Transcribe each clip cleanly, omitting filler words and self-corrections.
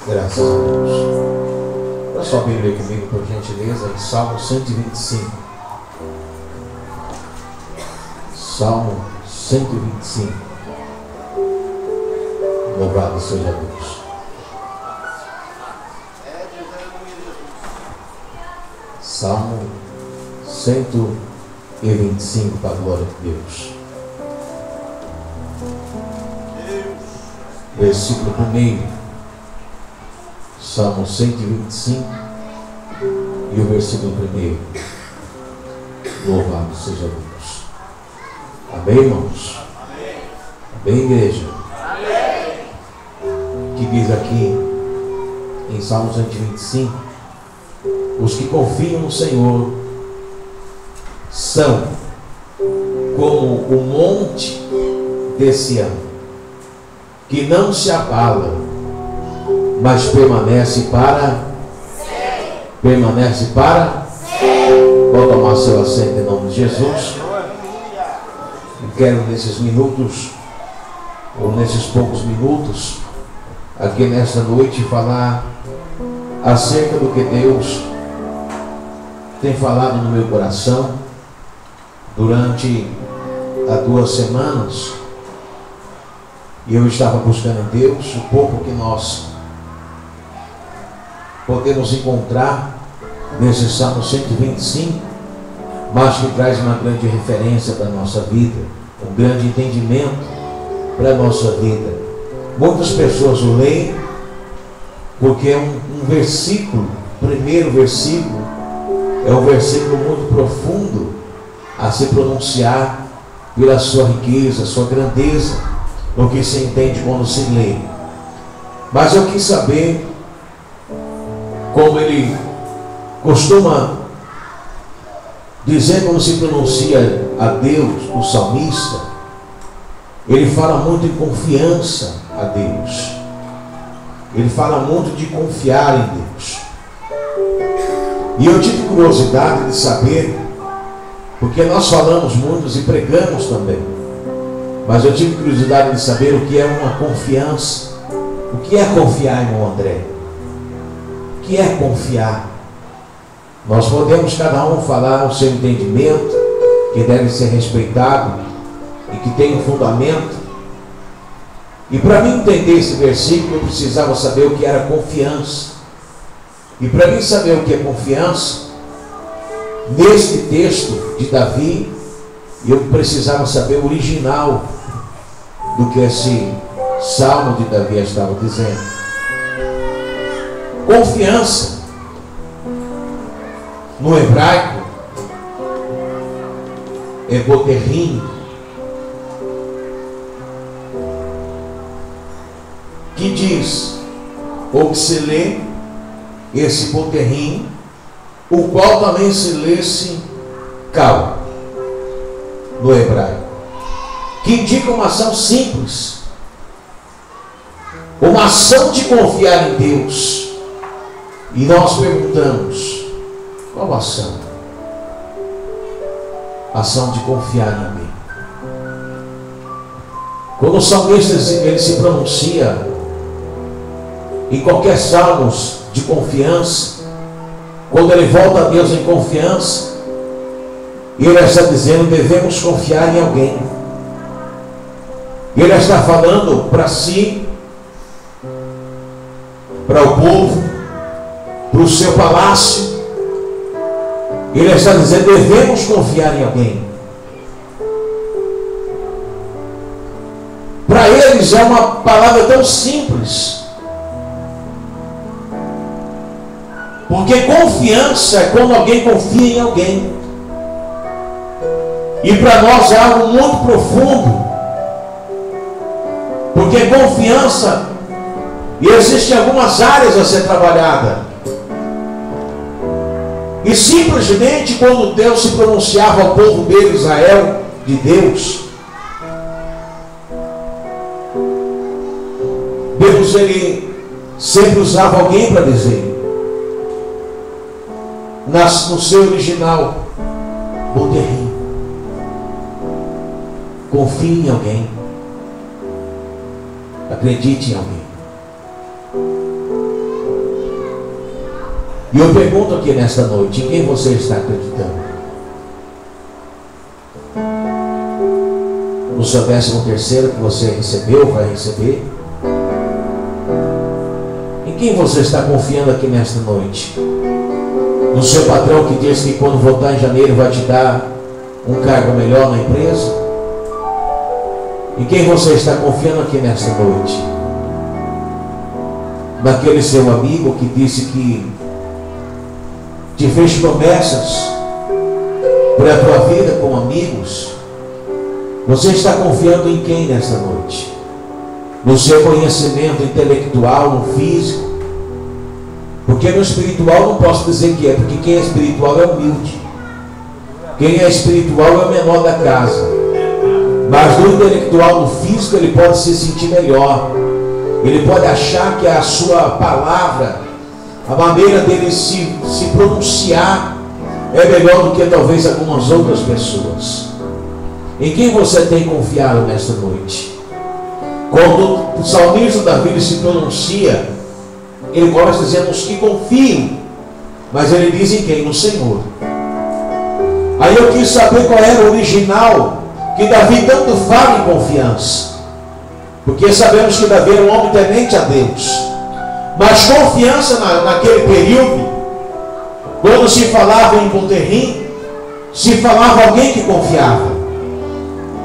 Graças a Deus. Olha só a Bíblia comigo, por gentileza, em Salmo 125. Salmo 125. Louvado seja Deus. Salmo 125, para a glória de Deus. Versículo 1. Salmo 125 e o versículo 1. Louvado seja Deus. Amém, irmãos? Amém, igreja? Amém. Que diz aqui em Salmo 125: os que confiam no Senhor são como o monte de Sião, que não se abala, mas permanece para sempre. Permanece para sempre. Vou tomar seu assento em nome de Jesus. Eu quero nesses minutos, ou nesses poucos minutos, aqui nesta noite, falar acerca do que Deus tem falado no meu coração durante as 2 semanas. E eu estava buscando em Deus o pouco que nós podemos encontrar nesse Salmo 125, mas que traz uma grande referência para a nossa vida, um grande entendimento para a nossa vida. Muitas pessoas o leem porque é um versículo, primeiro versículo, é um versículo muito profundo a se pronunciar pela sua riqueza, sua grandeza, no que se entende quando se lê. Mas eu quis saber como ele costuma dizer quando se pronuncia a Deus, o salmista. Ele fala muito em confiança a Deus. Ele fala muito de confiar em Deus. E eu tive curiosidade de saber, porque nós falamos muitos e pregamos também, mas eu tive curiosidade de saber o que é uma confiança. O que é confiar, irmão André? O que é confiar? Nós podemos cada um falar o seu entendimento, que deve ser respeitado e que tem um fundamento. E para mim entender esse versículo, eu precisava saber o que era confiança. E para mim saber o que é confiança, neste texto de Davi, eu precisava saber o original do que esse salmo de Davi estava dizendo. Confiança, no hebraico, é boterrim, que diz, ou que se lê, esse boterrim, o qual também se lê-se cal, no hebraico, que indica uma ação simples, uma ação de confiar em Deus. E nós perguntamos, qual ação? Ação de confiar em alguém. Quando o salmista ele se pronuncia em qualquer salmos de confiança, quando ele volta a Deus em confiança, ele está dizendo, devemos confiar em alguém. Ele está falando para si, para o povo, para o seu palácio. Ele está dizendo, devemos confiar em alguém. Para eles é uma palavra tão simples, porque confiança é quando alguém confia em alguém. E para nós é algo muito profundo, porque confiança, e existem algumas áreas a ser trabalhada. E simplesmente quando Deus se pronunciava ao povo dele, Israel, de Deus, Deus ele sempre usava alguém para dizer. No seu original, boterrim. Confie em alguém. Acredite em alguém. E eu pergunto aqui nesta noite, em quem você está acreditando? No seu 13º que você recebeu, vai receber? Em quem você está confiando aqui nesta noite? No seu patrão que diz que quando voltar em janeiro vai te dar um cargo melhor na empresa? Em quem você está confiando aqui nesta noite? Naquele seu amigo que disse que te fez promessas para a tua vida com amigos? Você está confiando em quem nesta noite? No seu conhecimento intelectual, no físico? Porque no espiritual não posso dizer que é, porque quem é espiritual é humilde. Quem é espiritual é o menor da casa. Mas no intelectual, no físico, ele pode se sentir melhor. Ele pode achar que a sua palavra, a maneira dele se pronunciar é melhor do que talvez algumas outras pessoas. Em quem você tem confiado nesta noite? Quando o salmista Davi se pronuncia, ele começa dizendo os que confiam, mas ele diz em quem? No Senhor. Aí eu quis saber qual era o original que Davi tanto fala em confiança, porque sabemos que Davi era um homem temente a Deus, mas confiança naquele período, quando se falava em Monterrim, se falava alguém que confiava,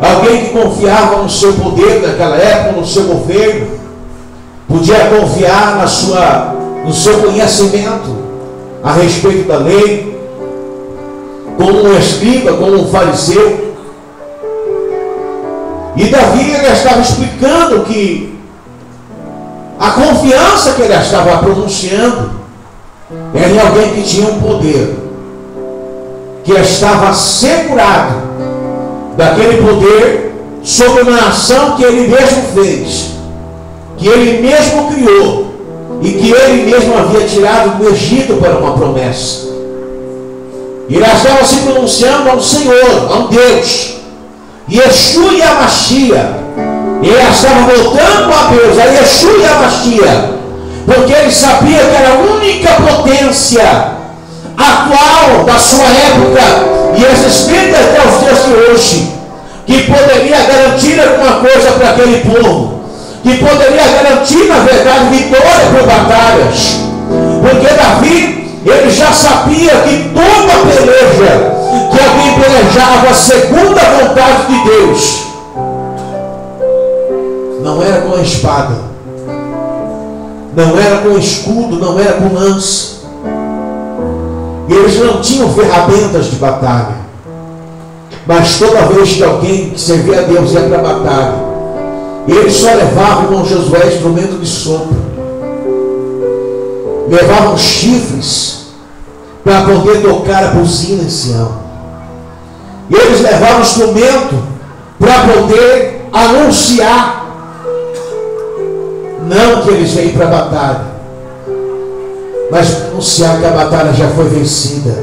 alguém que confiava no seu poder naquela época, no seu governo, podia confiar no seu conhecimento a respeito da lei, como um escriba, como um fariseu. E Davi ele estava explicando que a confiança que ele estava pronunciando era em alguém que tinha um poder, que estava assegurado daquele poder sobre uma nação que ele mesmo fez, que ele mesmo criou e que ele mesmo havia tirado do Egito para uma promessa. E ele estava se pronunciando a um Senhor, a um Deus, Yeshua e a Machia. Ele estava voltando a Deus, a Yeshua e a Machia, porque ele sabia que era a única potência atual da sua época e existente até os dias de hoje, que poderia garantir alguma coisa para aquele povo, que poderia garantir, na verdade, vitória por batalhas. Porque Davi, ele já sabia que toda peleja que alguém pelejava segundo a vontade de Deus, não era com a espada, não era com escudo, não era com lança. E eles não tinham ferramentas de batalha. Mas toda vez que alguém que servia a Deus ia para a batalha, eles só levavam com Josué instrumento de sopro, levavam chifres para poder tocar a buzina em Sião. E eles levavam instrumento para poder anunciar, não que eles vêm para a batalha, mas anunciar que a batalha já foi vencida.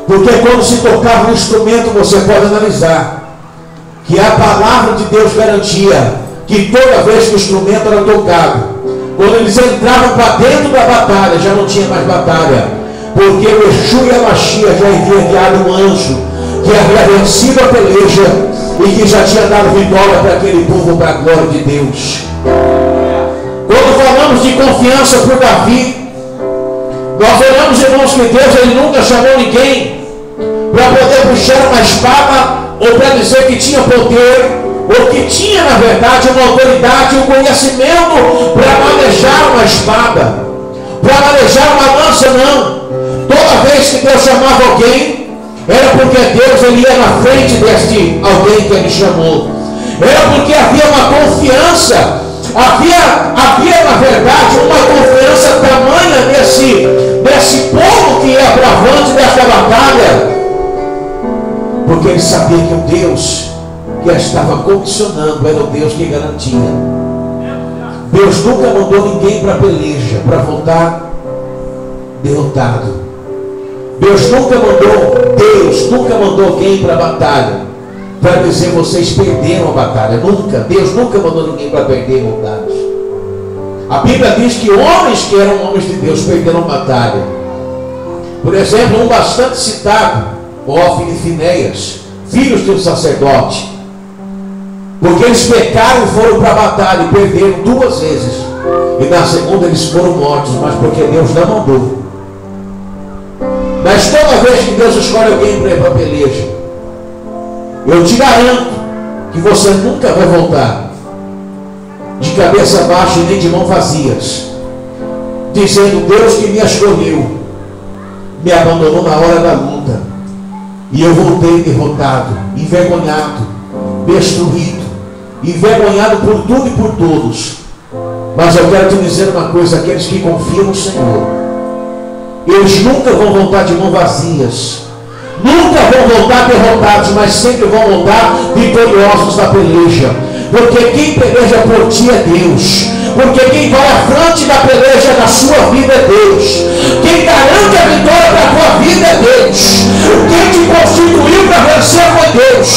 Porque quando se tocava um instrumento, você pode analisar que a palavra de Deus garantia que toda vez que o instrumento era tocado, quando eles entravam para dentro da batalha, já não tinha mais batalha, porque o Yeshua e a Machia já havia enviado um anjo que havia vencido a peleja e que já tinha dado vitória para aquele povo, para a glória de Deus. Quando falamos de confiança por Davi, nós olhamos, irmãos, que Deus ele nunca chamou ninguém para poder puxar uma espada, ou para dizer que tinha poder, ou que tinha, na verdade, uma autoridade, um conhecimento para manejar uma espada, para manejar uma lança. Não. Toda vez que Deus chamava alguém, era porque Deus ele ia na frente deste alguém que ele chamou. Era porque havia uma confiança, havia na verdade uma confiança tamanha nesse povo que ia para avante desta batalha, porque ele sabia que o Deus que estava condicionando era o Deus que garantia. Deus nunca mandou ninguém para a peleja para voltar derrotado. Deus nunca mandou alguém para a batalha para dizer vocês perderam a batalha. Nunca. Deus nunca mandou ninguém para perder vontade. A Bíblia diz que homens que eram homens de Deus perderam batalha. Por exemplo, um bastante citado, Hófini e Finéias, filhos de um sacerdote, porque eles pecaram e foram para a batalha e perderam 2 vezes, e na segunda eles foram mortos, mas porque Deus não mandou. Mas toda vez que Deus escolhe alguém para ir para a peleja, eu te garanto que você nunca vai voltar de cabeça baixa e nem de mãos vazias, dizendo: Deus que me escolheu me abandonou na hora da luta, e eu voltei derrotado, envergonhado, destruído, envergonhado por tudo e por todos. Mas eu quero te dizer uma coisa: aqueles que confiam no Senhor, eles nunca vão voltar de mãos vazias, nunca vão voltar derrotados, mas sempre vão voltar vitoriosos da peleja. Porque quem peleja por ti é Deus. Porque quem vai à frente da peleja da sua vida é Deus. Quem garante a vitória da tua vida é Deus. Quem te constituiu para vencer foi Deus.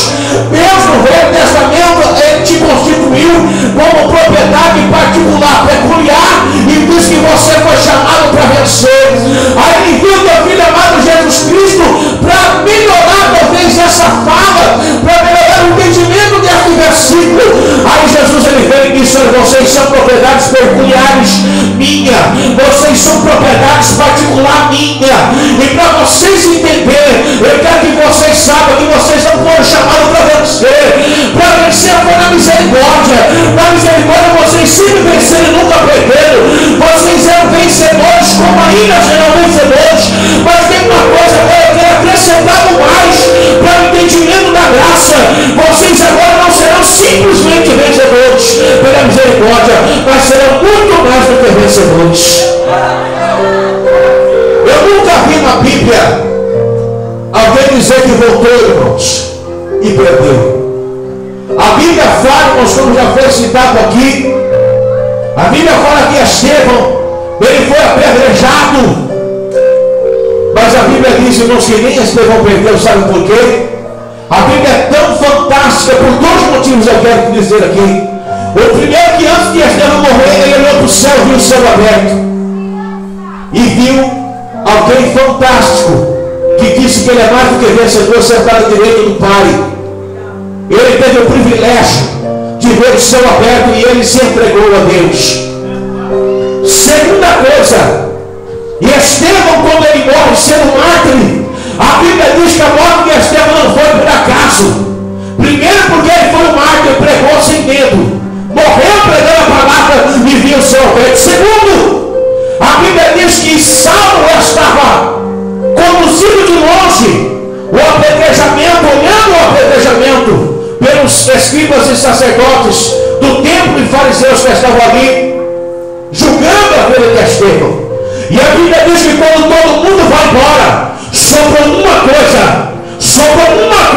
Deus no Velho Testamento, Ele te constituiu como propriedade particular, peculiar, e diz que você foi chamado para vencer. Aí Ele enviou o teu Filho amado Jesus Cristo para melhorar talvez essa fala, para melhorar o entendimento desse versículo. Aí Jesus ele veio e disse: vocês são propriedades peculiares minha, vocês são propriedades particular minha. E para vocês entenderem, eu quero que vocês saibam que vocês não foram chamados para vencer. Para vencer foi na misericórdia. Na misericórdia vocês sempre venceram e nunca perderam. Vocês eram vencedores como ainda serão vencedores. Mas tem uma coisa que eu quero acrescentar mais para o entendimento da graça: vocês agora não serão simplesmente vencedores pela misericórdia, mas serão muito mais do que vencedores. Eu nunca vi na Bíblia alguém dizer que voltou, irmãos, e perdeu. A Bíblia fala, irmãos, como já foi citado aqui, a Bíblia fala que Estevão, ele foi apedrejado. Mas a Bíblia diz, irmãos, que nem Estevão perdeu. Sabe por quê? A Bíblia é tão fantástica por 2 motivos eu quero te dizer aqui. O primeiro, que antes de Estevão morrer, ele olhou para o céu, viu o céu aberto e viu alguém fantástico que disse que ele é mais do que vencedor, sentado à direita do Pai. Ele teve o privilégio de ver o céu aberto e ele se entregou a Deus. Segunda coisa, e Estevão, quando ele morre sendo mártir, a Bíblia diz que a morte de Estevão não foi por acaso. Primeiro, porque ele foi um mártir, pregou sem medo, morreu pregando a palavra e viu o céu aberto. Segundo, a Bíblia diz que Saulo estava conduzido de longe o apedrejamento, olhando o apedrejamento pelos escribas e sacerdotes do templo e fariseus que estavam ali, julgando a vida de Estevão. E a Bíblia diz que quando todo mundo vai embora, sobrou uma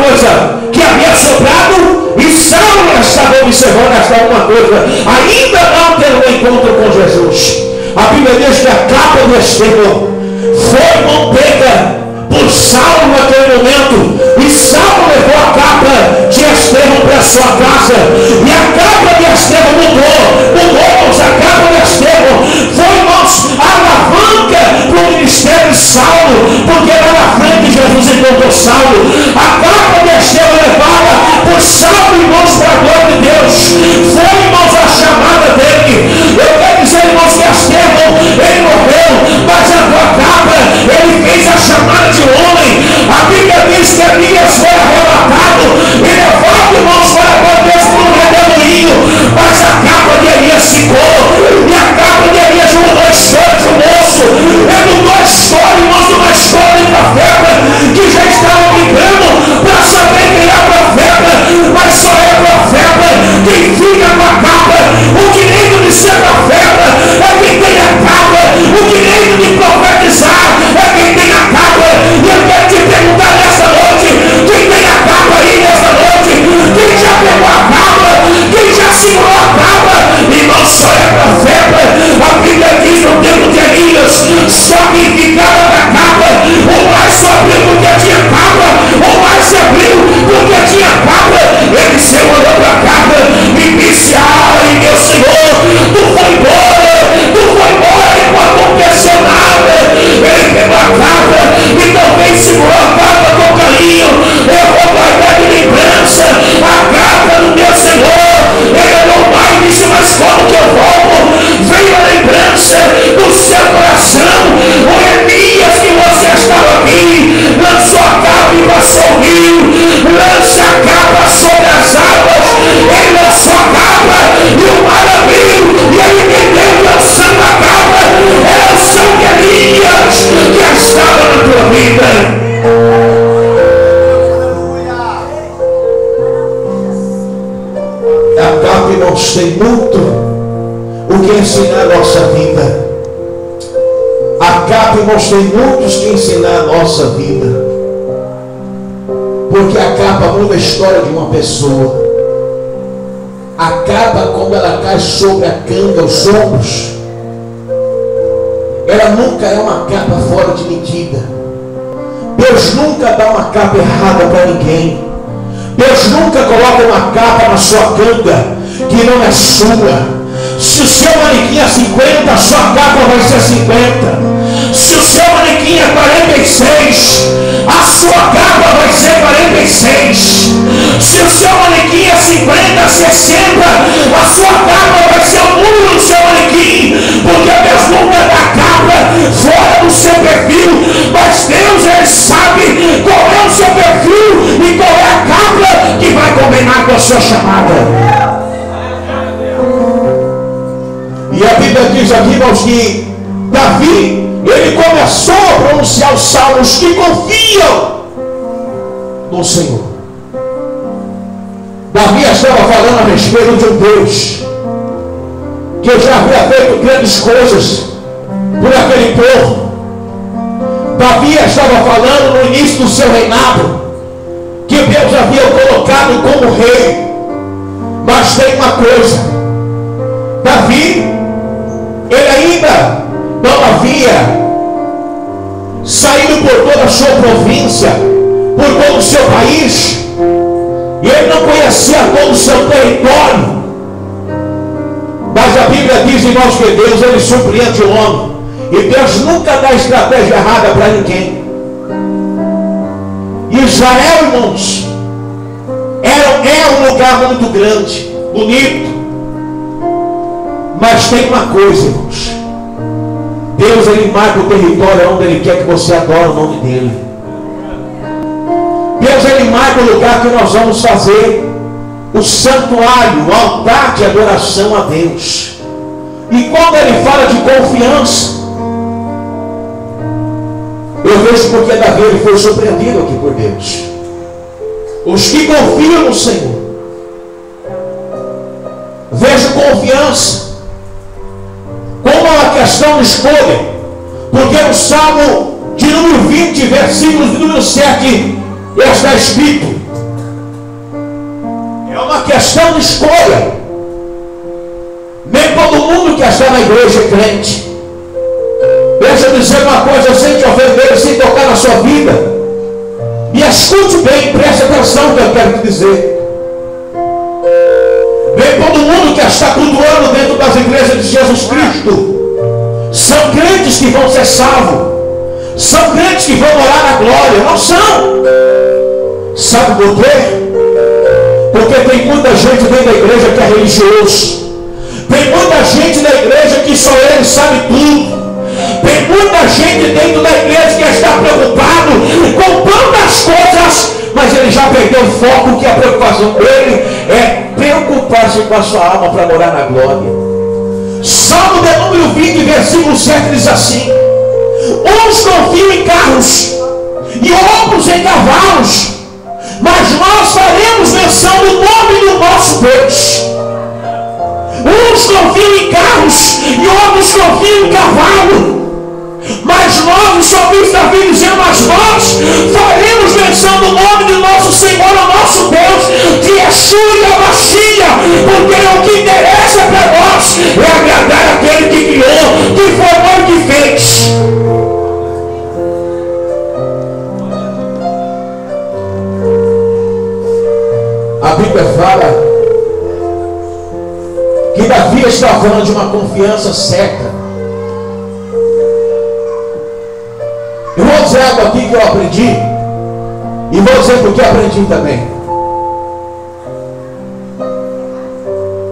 coisa que havia sobrado, e Saulo estava observando esta uma coisa, ainda não tendo um encontro com Jesus. A Bíblia diz que a capa de Estevão foi manteiga por Saulo naquele momento, e Saulo levou a capa de Estevão para sua casa, e a capa de Estevão mudou, a capa de Estevão foi, irmãos, a alavanca para o ministério de Saulo, porque lá na frente Jesus encontrou Saulo. A capa de Estevão levada por Saulo, irmãos, para a glória de Deus, foi, irmãos, a chamada dele. Eu quero dizer, irmãos, que Estevão, ele morreu, mas a tua capa, ele fez a chamada de homem. A Bíblia diz que Elias foi arrebatado e levado, irmãos, para a glória de Deus por um redemoinho, mas a capa de Elias ficou, e a capa de Elias mudou a história de um moço. Ele mudou a história, irmãos, de uma história de profeta que já estava brigando para saber quem é profeta, mas só é profeta quem fica com a capa. O direito de ser profeta é quem tem a capa, o direito de profetizar é quem tem a capa. E eu quero te perguntar nessa noite: quem tem a capa aí nessa noite? Quem já pegou a capa? Quem já segurou a capa? Irmão, só é profeta. A Bíblia diz no tempo de Elias, só quem ficava na capa, o mais se abriu porque tinha capa, o mais se abriu porque tinha capa. Ele se olhou para a capa e disse: ai, meu Senhor, tu foi embora, muito o que ensinar a nossa vida. A capa, irmãos, tem muitos que ensinar a nossa vida. Porque a capa muda a história de uma pessoa. A capa, quando ela cai sobre a canga, os ombros, ela nunca é uma capa fora de medida. Deus nunca dá uma capa errada para ninguém. Deus nunca coloca uma capa na sua canga que não é sua. Se o seu manequim é 50, a sua capa vai ser 50. Se o seu manequim é 46, a sua capa vai ser 46. Se o seu manequim é 50, 60, a sua capa vai ser o número do seu manequim. Porque Deus nunca dá capa fora do seu perfil. Mas Deus, Ele sabe qual é o seu perfil e qual é a capa que vai combinar com a sua chamada. E a Bíblia diz aqui, irmãos, que Davi, ele começou a pronunciar os salmos que confiam no Senhor. Davi estava falando a respeito de um Deus que já havia feito grandes coisas por aquele povo. Davi estava falando no início do seu reinado que Deus havia colocado como rei. Mas tem uma coisa: Davi, ele ainda não havia saído por toda a sua província, por todo o seu país, e ele não conhecia todo o seu território. Mas a Bíblia diz, irmãos, que Deus, ele surpreende o homem, e Deus nunca dá estratégia errada para ninguém. Israel, irmãos, é um lugar muito grande, bonito. Mas tem uma coisa, irmãos: Deus, ele marca o território onde ele quer que você adore o nome dele. Deus, ele marca o lugar que nós vamos fazer o santuário, o altar de adoração a Deus. E quando ele fala de confiança, eu vejo porque Davi, ele foi surpreendido aqui por Deus. Os que confiam no Senhor, vejo confiança como uma questão de escolha, porque no Salmo de número 20, versículos de número 7, está escrito: é uma questão de escolha. Nem todo mundo que está na igreja é crente. Deixa eu dizer uma coisa, sem te ofender, sem tocar na sua vida. Me escute bem, preste atenção no que eu quero te dizer. Nem todo mundo que está cultuando dentro das igrejas de Jesus Cristo são crentes que vão ser salvos, são crentes que vão morar na glória. Não são. Sabe por quê? Porque tem muita gente dentro da igreja que é religioso. Tem muita gente na igreja que só ele sabe tudo. Tem muita gente dentro da igreja que está preocupado com tantas coisas, mas ele já perdeu o foco, que a preocupação dele é preocupar-se com a sua alma para morar na glória. Salmo de número 20, versículo 7 diz assim: uns confiam em carros e outros em cavalos, mas nós faremos menção do nome do nosso Deus. Uns confiam em carros e outros confiam em cavalo, mas nós, o salmista Davi dizendo: mas nós faremos menção do nome do nosso Senhor, o nosso Deus, de Yeshua e Amashia, porque o que interessa para nós é agradar aquele que criou, que formou e que fez. A Bíblia fala que Davi está falando de uma confiança certa. Eu vou dizer algo aqui que eu aprendi, e vou dizer porque aprendi também.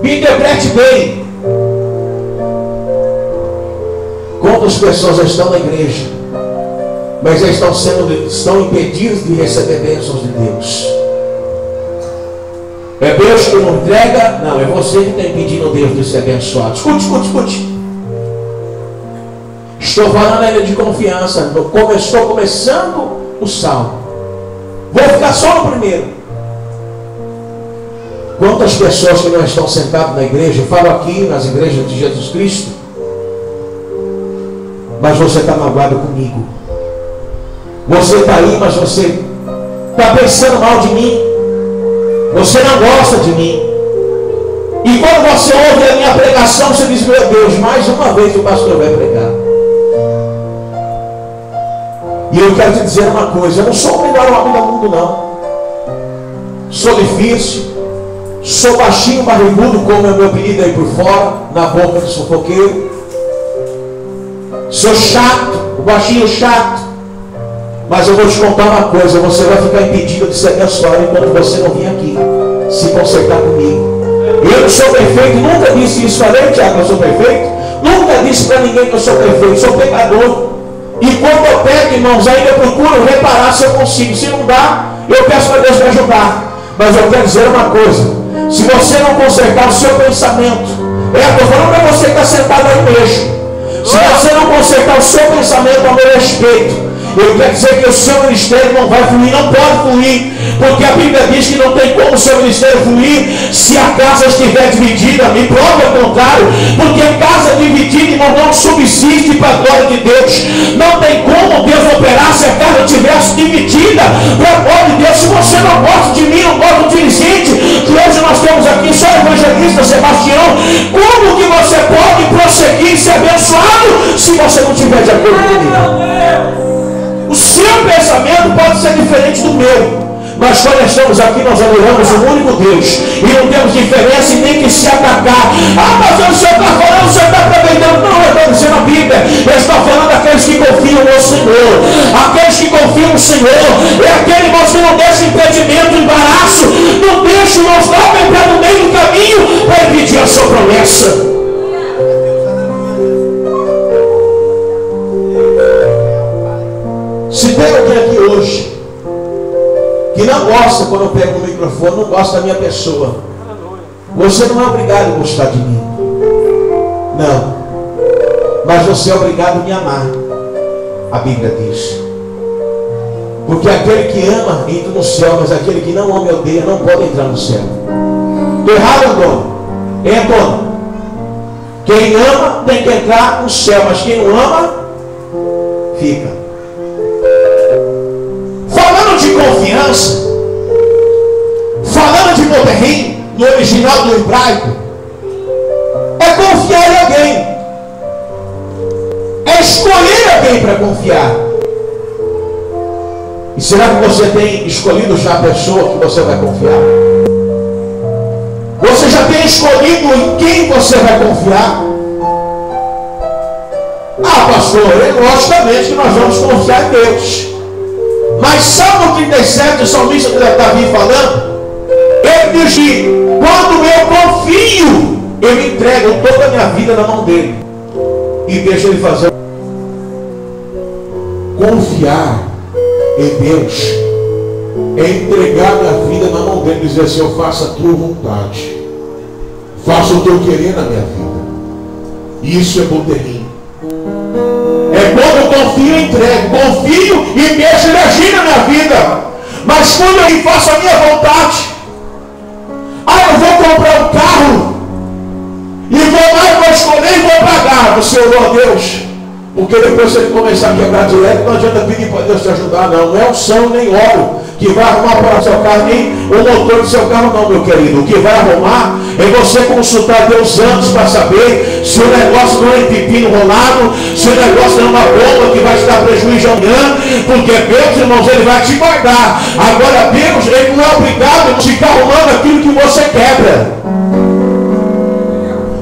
Me interprete bem. Quantas pessoas estão na igreja, mas já estão impedidas de receber bênçãos de Deus? É Deus que não entrega? Não, é você que está impedindo Deus de ser abençoado. Escute. Estou falando ainda de confiança. Estou começando o salmo. Vou ficar só no primeiro. Quantas pessoas que não estão sentadas na igreja, eu falo aqui nas igrejas de Jesus Cristo, mas você está magoado comigo. Você está aí, mas você está pensando mal de mim. Você não gosta de mim. E quando você ouve a minha pregação, você diz: meu Deus, mais uma vez o pastor vai pregar. E eu quero te dizer uma coisa: eu não sou o melhor homem do mundo, não. Sou difícil, sou baixinho, barrigudo, como é o meu apelido aí por fora, na boca do sufoqueiro. Sou chato, o baixinho chato. Mas eu vou te contar uma coisa: você vai ficar impedido de ser abençoado enquanto você não vir aqui se consertar comigo. Eu não sou perfeito, nunca disse isso. Falei, Tiago, eu sou perfeito? Nunca disse para ninguém que eu sou perfeito, sou pecador. E quando eu peco, irmãos, ainda eu procuro reparar se eu consigo. Se não dá, eu peço para Deus me ajudar. Mas eu quero dizer uma coisa: se você não consertar o seu pensamento, estou falando para você que está sentado aí mesmo, se você não consertar o seu pensamento a meu respeito, eu quero dizer que o seu ministério não vai fluir, não pode fluir, porque a Bíblia diz que não tem como o seu ministério fluir se a casa estiver dividida. Me prova ao contrário, porque casa dividida, irmão, não subsiste para a glória de Deus. Não tem como Deus operar se a casa estivesse dividida para a glória de Deus. Se você não gosta de mim, não gosta do dirigente, que hoje nós temos aqui só o evangelista Sebastião, como que você pode prosseguir e ser abençoado se você não estiver de acordo comigo? O seu pensamento pode ser diferente do meu, mas quando estamos aqui nós adoramos o único Deus e não temos diferença e nem que se atacar. Mas o senhor está falando, o senhor está aproveitando. Não, eu estou dizendo a Bíblia, eu estou falando daqueles que confiam no Senhor. Aqueles que confiam no Senhor é aquele, irmão, que não deixa impedimento, embaraço, não deixa o nosso homem para no meio do caminho para impedir a sua promessa. Se tem alguém aqui hoje que não gosta quando eu pego no microfone, não gosta da minha pessoa, você não é obrigado a gostar de mim, não, mas você é obrigado a me amar. A Bíblia diz, porque aquele que ama entra no céu, mas aquele que não ama e odeia não pode entrar no céu. Estou errado, Antônio? É, Antônio? Quem ama tem que entrar no céu, mas quem não ama fica. Falando de confiança, falando de Moterrim, no original do hebraico, é confiar em alguém, é escolher alguém para confiar. E será que você tem escolhido já a pessoa que você vai confiar? Você já tem escolhido em quem você vai confiar? Pastor, logicamente que nós vamos confiar em Deus. Mas Salmo 37, o salmista Davi falando, ele diz que quando eu confio, eu entrego toda a minha vida na mão dele e deixo ele fazer. Confiar em Deus é entregar minha vida na mão dele e dizer assim: eu faço a tua vontade, faço o teu querer na minha vida. Isso é Moterrim. É quando eu confio e entrego, confio e deixo ele agir na minha vida. Mas quando eu faço a minha vontade, eu vou comprar um carro e vou lá e vou escolher e vou pagar. Você orou a Deus? Porque depois você começar a quebrar direto, não adianta pedir para Deus te ajudar, não. Não é unção nem óleo que vai arrumar para o seu carro, nem o motor do seu carro, não, meu querido. O que vai arrumar é você consultar Deus antes para saber se o negócio não é pepino rolado, se o negócio não é uma bomba que vai te dar prejuízo amanhã, porque Deus, irmãos, ele vai te guardar. Agora Deus, ele não é obrigado a ficar arrumando aquilo que você quebra.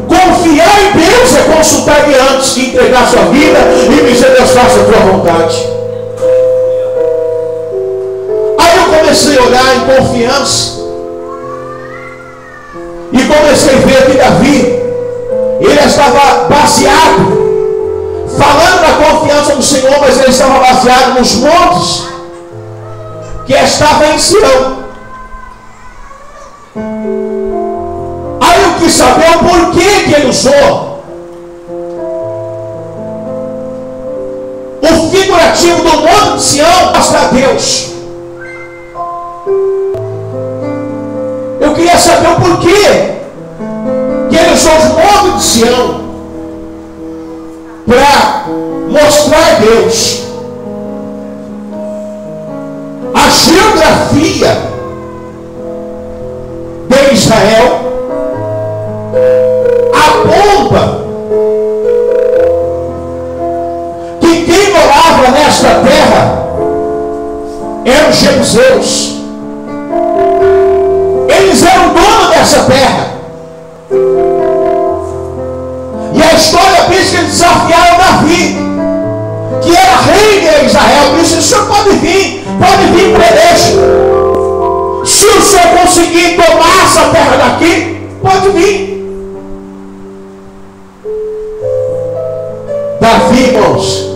Confiar em Deus é consultar Ele antes de entregar a sua vida e dizer: Deus, faça a tua vontade. Aí eu comecei a olhar em confiança e comecei a ver que Davi, ele estava baseado, falando da confiança no Senhor, mas ele estava baseado nos montes que estavam em Sião. Quis saber o porquê que ele usou o figurativo do monte de Sião para Deus. Eu queria saber o porquê que ele usou os montes de Sião para mostrar a Deus. A geografia de Israel aponta que quem morava nesta terra eram os jebuseus. Eles eram donos dessa terra. E a história diz que eles desafiaram Davi, que era rei de Israel. Disse: o senhor pode vir peleja. Se o senhor conseguir tomar essa terra daqui, pode vir. Davi, irmãos,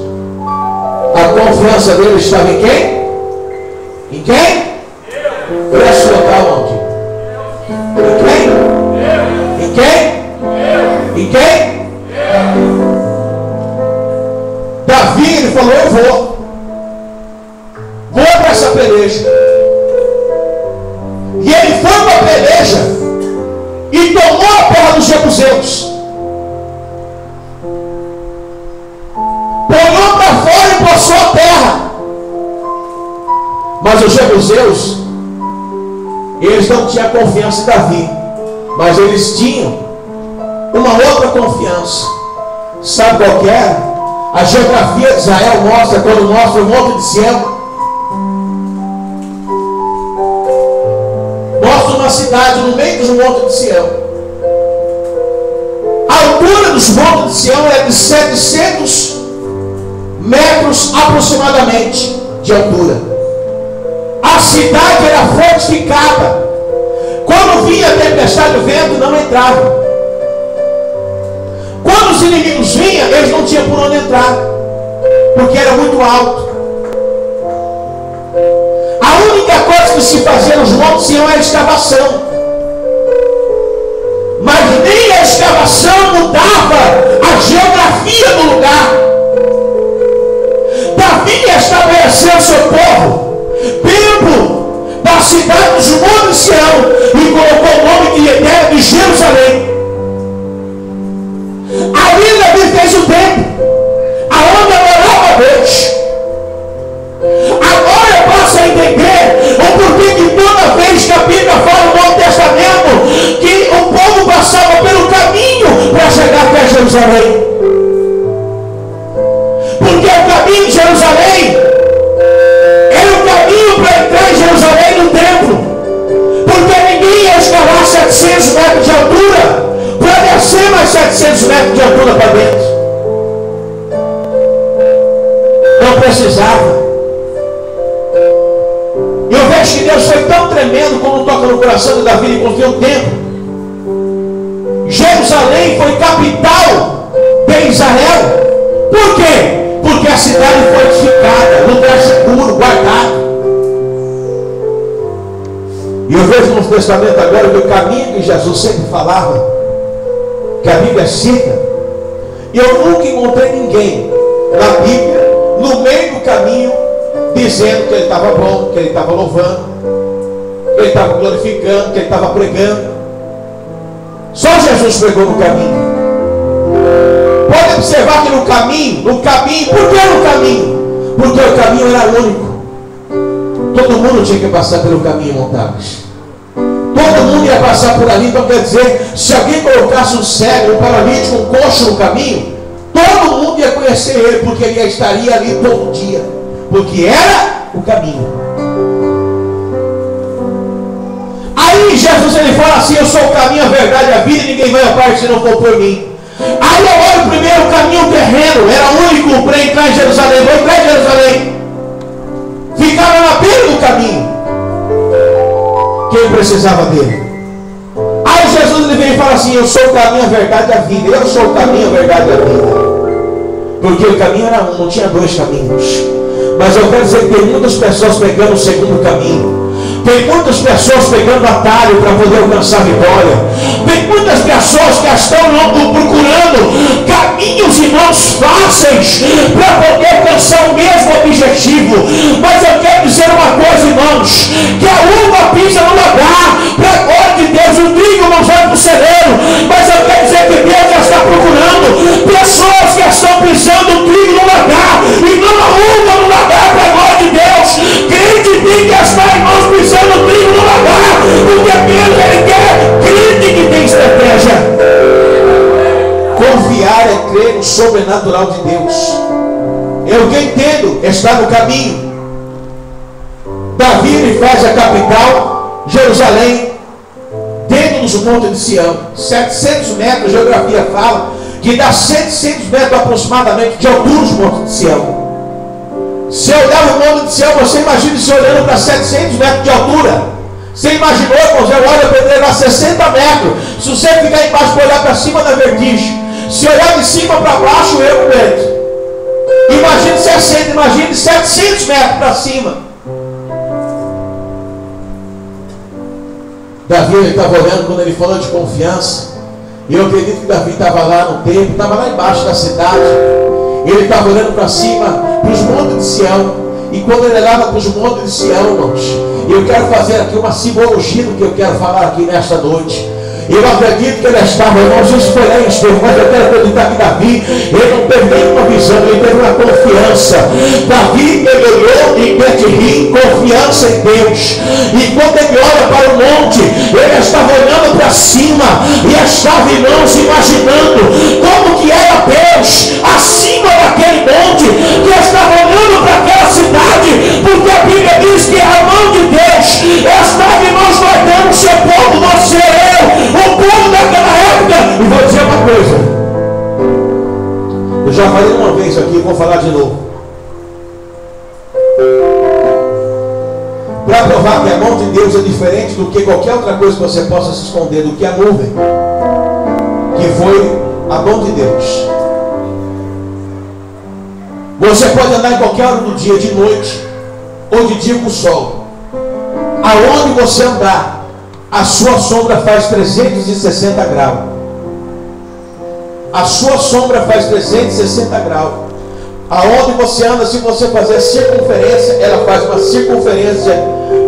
a confiança dele estava em quem? Em quem? Preste local onde? Em quem? Em quem? Em quem? Davi, ele falou: eu vou para essa peleja. E ele foi para a peleja e tomou a terra dos jebuseus. Olhou para fora e possou a terra. Mas os jebuseus, eles não tinham confiança em Davi, mas eles tinham uma outra confiança. Sabe qual que era? A geografia de Israel mostra, quando mostra o monte de Sião, mostra uma cidade no meio dos montes de Sião. A altura dos montes de Sião é de 700 metros aproximadamente de altura. A cidade era fortificada. Quando vinha a tempestade, o vento não entrava. Quando os inimigos vinham, eles não tinham por onde entrar, porque era muito alto. A única coisa que se fazia nos montes de Sião era escavação. Mas nem a escavação mudava a geografia do lugar. Davi estabeleceu seu povo dentro da cidade dos montes de Sião e colocou o nome de Eterno de Jerusalém. Ali Davi fez o templo aonde adorava a Deus. Agora eu passo a entender o porquê que toda vez que a Bíblia fala no Novo Testamento que o povo passava pelo caminho para chegar até Jerusalém. Porque o caminho de Jerusalém era o caminho para entrar em Jerusalém no templo. Porque ninguém ia escalar 700 metros de altura para descer mais 700 metros de altura para dentro. Não precisava. E eu vejo que Deus foi tão tremendo quando toca no coração de Davi e construiu um templo. Jerusalém foi capital de Israel. Por quê? Porque a cidade foi fortificada, lugar seguro, guardado. E eu vejo no Testamento agora que o caminho que Jesus sempre falava, que a Bíblia cita, e eu nunca encontrei ninguém na Bíblia, no meio do caminho, dizendo que ele estava bom, que ele estava louvando, que ele estava glorificando, que ele estava pregando. Só Jesus pregou no caminho. Pode observar que no caminho, por que no caminho? Porque o caminho era único. Todo mundo tinha que passar pelo caminho, montados. Todo mundo ia passar por ali. Então quer dizer, se alguém colocasse um cego, um paralítico, um coxo no caminho, todo mundo ia conhecer ele, porque ele estaria ali todo dia, porque era o caminho. Aí Jesus ele fala assim: eu sou o caminho, a verdade e a vida, e ninguém vai ao Pai se não for por mim. Aí agora o primeiro caminho terreno era único para entrar em Jerusalém. Vou entrar em Jerusalém. Ficava na beira do caminho. Quem precisava dele? Aí Jesus ele vem e fala assim: eu sou o caminho, a verdade e a vida. Eu sou o caminho, a verdade e a vida. Porque o caminho era um, não tinha dois caminhos. Mas eu quero dizer que tem muitas pessoas pegando o segundo caminho. Tem muitas pessoas pegando atalho para poder alcançar a vitória. Tem muitas pessoas que estão procurando caminhos, irmãos, fáceis para poder alcançar o mesmo objetivo. Mas eu quero dizer uma coisa, irmãos, que a uva pisa no lagar para a glória de Deus Confiar é crer no sobrenatural de Deus. Eu que entendo, está no caminho. Davi, ele faz a capital, Jerusalém, dentro dos montes de Sião, 700 metros, a geografia fala que dá 700 metros aproximadamente de altura os montes de Sião. Se eu olhar o monte de Sião, você imagina se olhando para 700 metros de altura. Você imaginou, irmãos, eu olho para ele a 60 metros. Se você ficar embaixo para olhar para cima, da vertigem. Se olhar de cima para baixo, eu aguento. Imagine 60, imagine 700 metros para cima. Davi, ele estava olhando quando ele falou de confiança. E eu acredito que Davi estava lá no templo, estava lá embaixo da cidade. Ele estava olhando para cima, para os montes de Sião. E quando ele olhava para os montes de Sião, irmãos, eu quero fazer aqui uma simbologia do que eu quero falar aqui nesta noite. Eu acredito que ele estava, irmãos, isso foi lá em Estevão, mas eu quero acreditar que Davi, ele não teve nenhuma visão, ele teve uma confiança. Davi, ele olhou em Bet-rim, confiança em Deus. E quando ele olha para o monte, ele estava olhando para cima, e estava, irmãos, imaginando como que era Deus, acima daquele monte, que estava olhando para aquela cidade, porque a Bíblia diz que a mão de Deus estava, irmãos, guardando o seu povo, você e eu, o povo daquela época. E vou dizer uma coisa, eu já falei uma vez aqui, vou falar de novo, para provar que a mão de Deus é diferente do que qualquer outra coisa que você possa se esconder, do que a nuvem, que foi a mão de Deus. Você pode andar em qualquer hora do dia, de noite ou de dia com o sol, aonde você andar, a sua sombra faz 360 graus. A sua sombra faz 360 graus. Aonde você anda, se você fazer circunferência, ela faz uma circunferência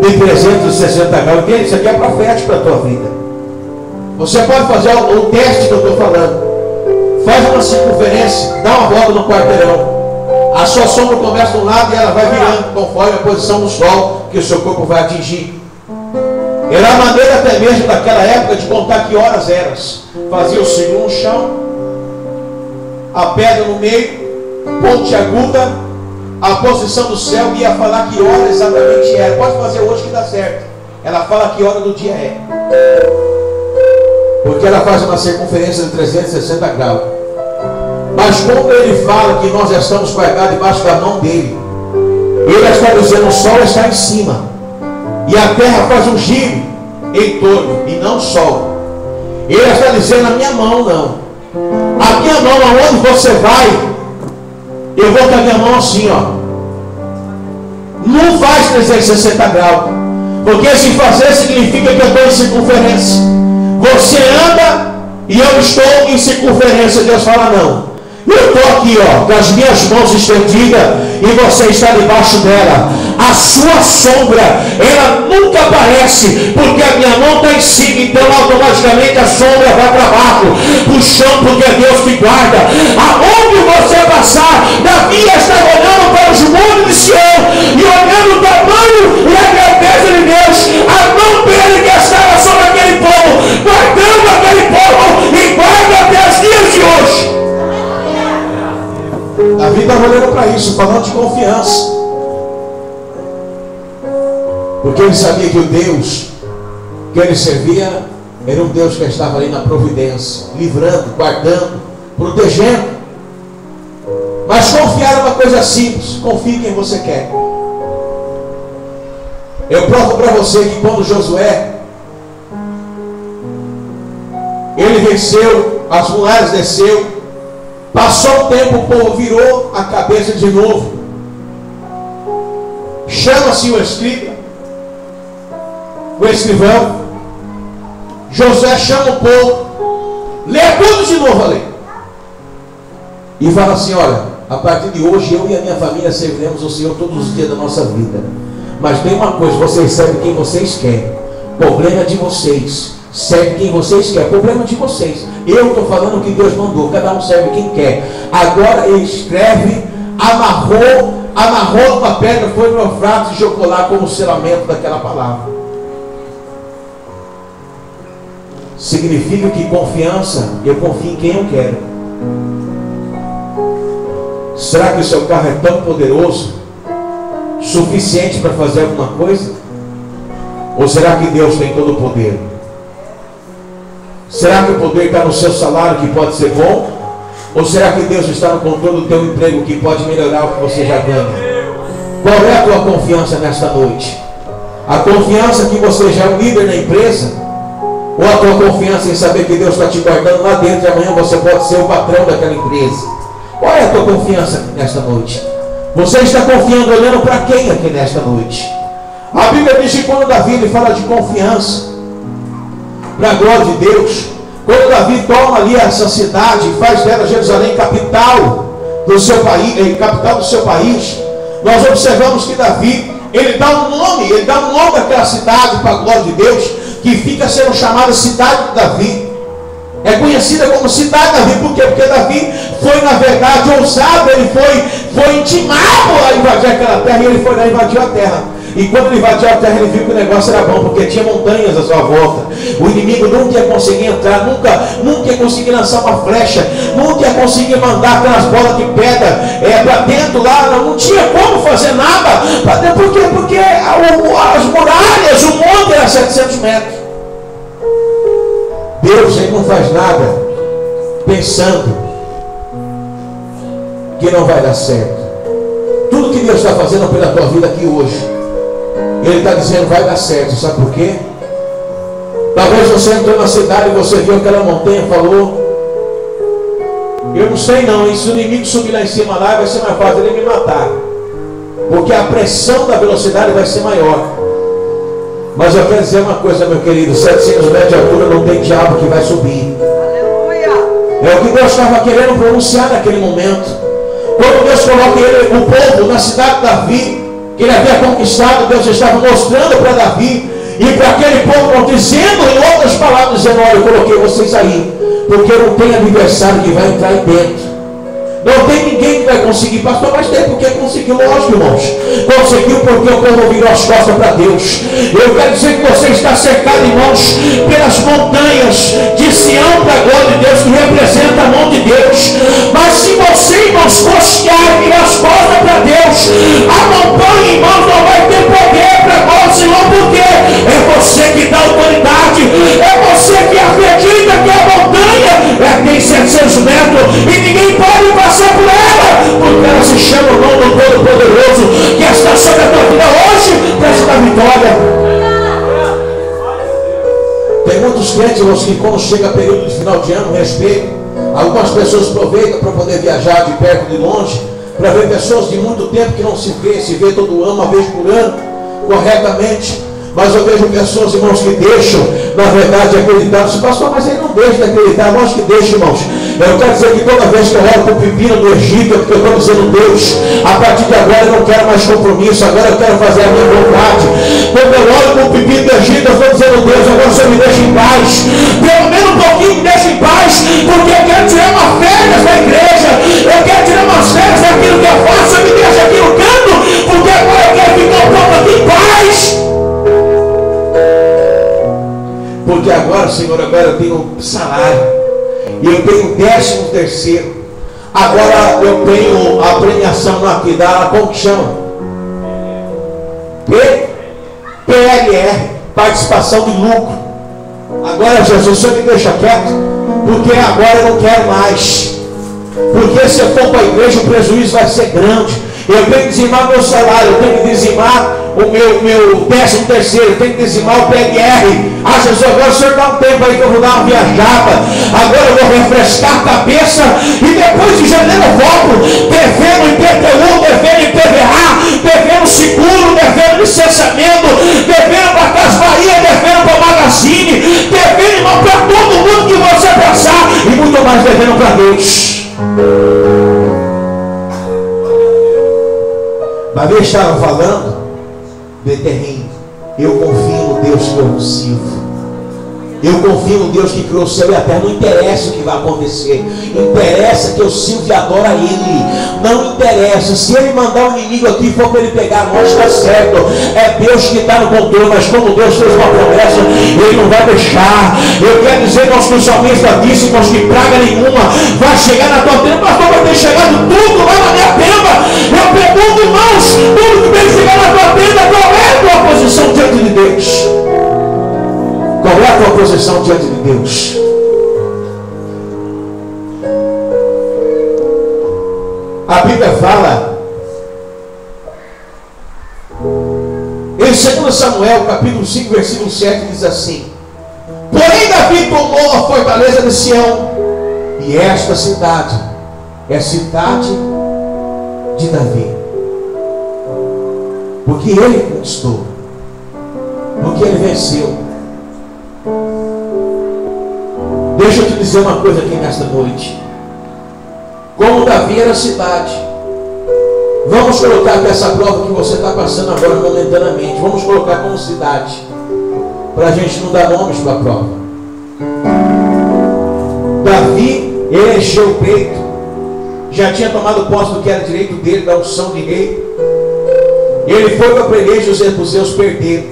de 360 graus. Entende? Isso aqui é profético para a tua vida. Você pode fazer o teste que eu estou falando. Faz uma circunferência, dá uma volta no quarteirão. A sua sombra começa de um lado e ela vai virando conforme a posição do sol que o seu corpo vai atingir. Era a maneira até mesmo daquela época de contar que horas eram. Fazia o signo no chão, a pedra no meio, ponte aguda, a posição do céu, ia falar que hora exatamente era. Pode fazer hoje que dá certo. Ela fala que hora do dia é, porque ela faz uma circunferência de 360 graus. Mas quando ele fala que nós estamos guardados debaixo da mão dele, ele está dizendo: o sol está em cima e a terra faz um giro em torno, e não o sol. Ele está dizendo: a minha mão não. A minha mão, aonde você vai, eu vou com a minha mão assim, ó. Não faz 360 graus, porque se fazer significa que eu estou em circunferência. Você anda e eu estou em circunferência. Deus fala: não. Eu estou aqui, ó, com as minhas mãos estendidas, e você está debaixo dela. A sua sombra, ela nunca aparece, porque a minha mão está em cima. Então automaticamente a sombra vai para baixo, para o chão, porque é Deus que guarda. Aonde você passar, Davi está olhando para os montes de Sião, e olhando o tamanho e a grandeza de Deus, a mão dele que estava sobre aquele povo, guardando aquele povo, e guarda até os dias de hoje. Davi estava olhando para isso, falando de confiança, porque ele sabia que o Deus que ele servia era um Deus que estava ali na providência, livrando, guardando, protegendo. Mas confiar é uma coisa simples. Confie em quem você quer. Eu provo para você que quando Josué ele venceu, as muralhas desceu, passou um tempo, o povo virou a cabeça de novo. Chama-se o escrivão. Josué chama o povo, lê tudo de novo a lei, e fala assim: olha, a partir de hoje eu e a minha família serviremos o Senhor todos os dias da nossa vida. Mas tem uma coisa: vocês servem quem vocês querem. Problema de vocês. Serve quem vocês querem. Problema de vocês. Eu estou falando o que Deus mandou. Cada um serve quem quer. Agora ele escreve, amarrou uma pedra, foi no Eufrates e jogou lá como selamento daquela palavra. Significa que confiança, eu confio em quem eu quero. Será que o seu carro é tão poderoso, suficiente para fazer alguma coisa? Ou será que Deus tem todo o poder? Será que o poder está no seu salário, que pode ser bom? Ou será que Deus está no controle do teu emprego, que pode melhorar o que você já ganha? Qual é a tua confiança nesta noite? A confiança que você já é um líder na empresa? Ou a tua confiança em saber que Deus está te guardando lá dentro e amanhã você pode ser o patrão daquela empresa? Qual é a tua confiança nesta noite? Você está confiando, olhando para quem aqui nesta noite? A Bíblia diz que quando Davi ele fala de confiança, para a glória de Deus, quando Davi toma ali essa cidade e faz dela Jerusalém capital do seu país, nós observamos que Davi, ele dá um nome àquela cidade para a glória de Deus, que fica sendo chamada cidade de Davi. É conhecida como cidade de Davi, por quê? Porque Davi foi, na verdade, ousado, ele foi intimado a invadir aquela terra, e ele foi lá e invadiu a terra. E quando ele invadiu a terra, ele viu que o negócio era bom, porque tinha montanhas à sua volta. O inimigo nunca ia conseguir entrar, nunca ia conseguir lançar uma flecha, nunca ia conseguir mandar aquelas bolas de pedra para dentro lá, não tinha como fazer nada. Por quê? Porque as muralhas, o monte era 700 metros. Deus ele não faz nada pensando que não vai dar certo. Tudo que Deus está fazendo pela tua vida aqui hoje, Ele está dizendo vai dar certo. Sabe por quê? Talvez você entrou na cidade e você viu aquela montanha e falou: eu não sei não, e se o inimigo subir lá em cima lá, vai ser mais fácil ele me matar, porque a pressão da velocidade vai ser maior. Mas eu quero dizer uma coisa, meu querido: 700 metros de altura não tem diabo que vai subir. É o que Deus estava querendo pronunciar naquele momento. Quando Deus coloca o povo na cidade de Davi, que ele havia conquistado, Deus estava mostrando para Davi e para aquele povo, dizendo em outras palavras, dizendo: olha, eu coloquei vocês aí, porque não tem adversário que vai entrar aí dentro. Não tem ninguém que vai conseguir, pastor, mas tem porque conseguiu, lógico, irmãos. Conseguiu porque o povo virou as costas para Deus. Eu quero dizer que você está cercado, irmãos, pelas montanhas de Sião, para a glória de Deus, que representa a mão de Deus. Mas se você, irmãos, costear e virar as costas para Deus, a montanha, irmãos, não vai ter poder para a glória do Senhor, porque é você que dá autoridade, é você que acredita que a montanha tem 700 metros e ninguém pode passar por ela, porque ela se chama o nome do Todo-Poderoso, que está sobre a tua vida hoje para te dar vitória. Tem muitos crentes, irmãos, que quando chega período de final de ano, respeito, algumas pessoas aproveitam para poder viajar de perto e de longe, para ver pessoas de muito tempo que não se vê todo ano, uma vez por ano, corretamente. Mas eu vejo pessoas, irmãos, que deixam, na verdade, de acreditar. Pastor, mas ele não deixa de acreditar. Lógico que deixa, irmãos. Eu quero dizer que toda vez que eu olho para o pepino do Egito, é porque eu estou dizendo: Deus, a partir de agora eu não quero mais compromisso, agora eu quero fazer a minha vontade. Quando eu olho para o pepino do Egito, eu estou dizendo: Deus, agora o Senhor me deixa em paz. Pelo menos um pouquinho me deixa em paz, porque eu quero tirar umas férias da igreja, eu quero tirar umas férias daquilo que eu faço, eu me deixa aqui no canto, porque agora eu quero ficar um pouco aqui em paz. Porque agora, Senhor, agora eu tenho salário, e eu tenho 13º, agora eu tenho a premiação aqui da, como que chama? PLR, participação de lucro. Agora, Jesus, o Senhor me deixa quieto, porque agora eu não quero mais, porque se eu for para a igreja o prejuízo vai ser grande. Eu tenho que dizimar meu salário, eu tenho que dizimar o meu 13º, eu tenho que dizimar o PLR. Ah, Jesus, agora o Senhor dá um tempo aí que eu vou dar uma viajada, agora eu vou refrescar a cabeça, e depois de janeiro eu volto, devendo IPTU, devendo IPVA, devendo seguro, devendo licenciamento, devendo para a Casa Bahia, devendo para a Magazine, devendo, irmão, para todo mundo que você pensar, e muito mais devendo para Deus. Davi estava falando de terreno. Eu confio no Deus que eu sirvo. Eu confio no Deus que criou o céu e a terra. Não interessa o que vai acontecer, interessa que eu sirvo e adoro a Ele. Não interessa, se Ele mandar um inimigo aqui for para ele pegar nós, está certo. É Deus que está no controle, mas como Deus fez uma promessa, Ele não vai deixar. Eu quero dizer, irmãos, que o salmista disse, irmãos, que praga nenhuma vai chegar na A Bíblia fala em 2 Samuel, capítulo 5, versículo 7, diz assim: porém Davi tomou a fortaleza de Sião, e esta cidade é a cidade de Davi, porque ele conquistou, porque ele venceu. Deixa eu te dizer uma coisa aqui nesta noite. Como Davi era a cidade, vamos colocar que essa prova que você está passando agora momentaneamente, vamos colocar como cidade, para a gente não dar nomes para a prova. Davi, ele encheu o peito, já tinha tomado posse do que era direito dele, da unção de rei. Ele foi para a peleja e os jebuseus perderam,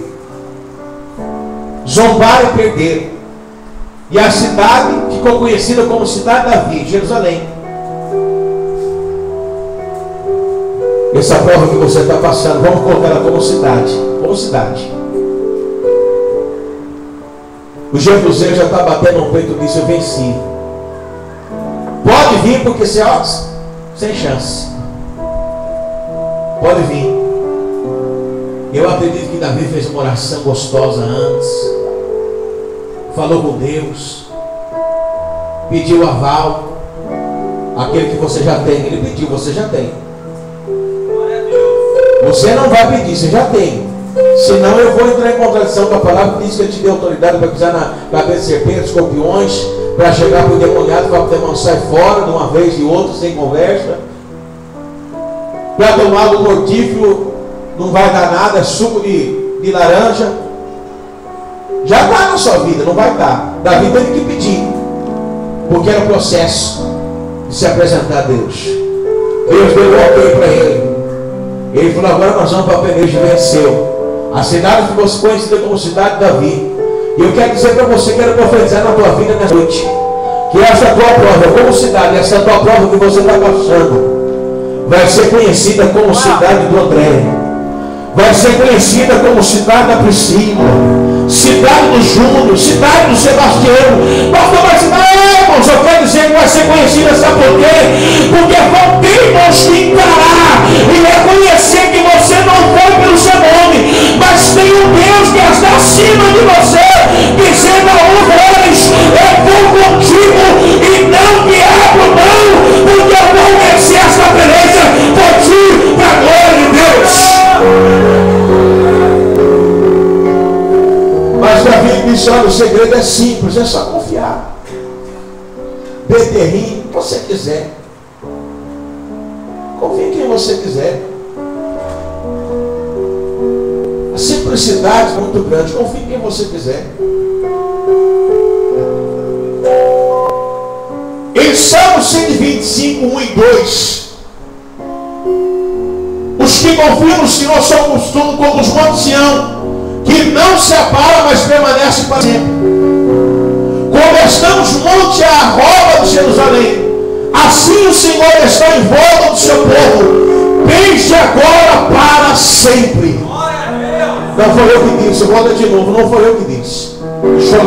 zombaram e perderam, e a cidade ficou conhecida como cidade de Davi, Jerusalém. Essa prova que você está passando, vamos colocar ela como cidade. Como cidade. O jebuseu já está batendo no peito disso, eu venci. Pode vir, porque você, ó, sem chance. Pode vir. Eu acredito que Davi fez uma oração gostosa antes. Falou com Deus. Pediu aval. Aquele que você já tem, ele pediu, você já tem. Você não vai pedir, você já tem. Senão eu vou entrar em contradição com a palavra que diz que ele te deu autoridade para pisar na cabeça de serpentes, escorpiões, para chegar para o demoniado, para o demônio sair fora de uma vez e outra, sem conversa. Para tomar algo mortífero, não vai dar nada, é suco de laranja. Já está na sua vida, não vai estar. Davi teve que pedir, porque era o processo de se apresentar a Deus. Deus deu um ok para ele. Ele falou: agora nós vamos para a peleja, e venceu. A cidade ficou conhecida como cidade de Davi. E eu quero dizer para você, quero profetizar na tua vida nessa noite, que essa tua prova como cidade, essa tua prova que você está passando, vai ser conhecida como cidade do André, vai ser conhecida como cidade da Priscila, cidade do Júnior, cidade do Sebastião. Pastor, vai cidade, irmãos, eu quero dizer que vai ser conhecida, sabe por quê? Porque vão ter, irmãos, que encarar e reconhecer que você não foi pelo seu nome, mas tem um Deus que está acima de você, dizendo a um deles: eu vou contigo e não te abro mão, porque eu vou vencer essa beleza por ti, para a glória de Deus. Mas Davi disse: olha, o segredo é simples, é só confiar. Beterrim, você quiser. Confie em quem você quiser. A simplicidade é muito grande. Confie em quem você quiser. Em Salmo 125, 1 e 2, os que confiam no Senhor são como os montes de Sião, que não se abala, mas permanece para sempre. Como estamos monte à roda de Jerusalém, assim o Senhor está em volta do seu povo, desde agora para sempre. Não foi eu que disse, eu vou ler de novo, não foi eu que disse. Estou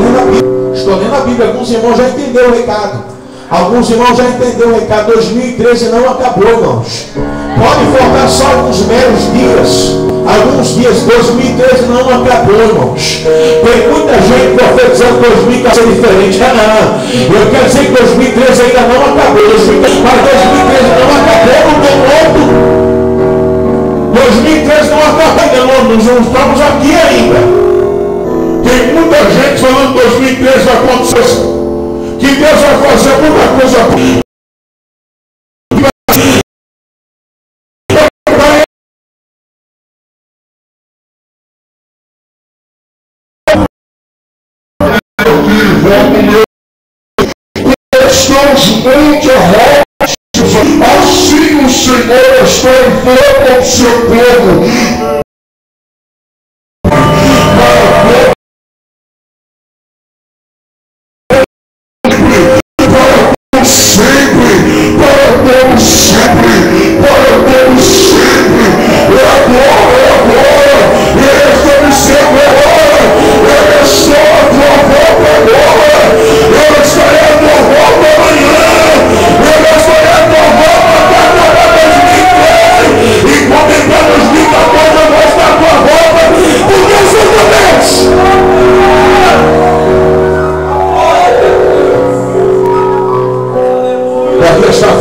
lendo a Bíblia, alguns irmãos já entenderam o recado. Alguns irmãos já entenderam o recado. 2013 não acabou, irmãos. Pode faltar só alguns meros dias, alguns dias. 2013 não acabou, irmãos. Tem muita gente profetizando que 2014 vai ser diferente. Eu quero dizer que 2013 ainda não acabou, mas 2013 não acabou, não tem outro. 2013 não acabou ainda, nós não estamos aqui ainda. Tem muita gente falando que 2013 vai acontecer, que Deus vai fazer muita coisa. Estamos muito rotos, assim o Senhor está em volta ao seu povo.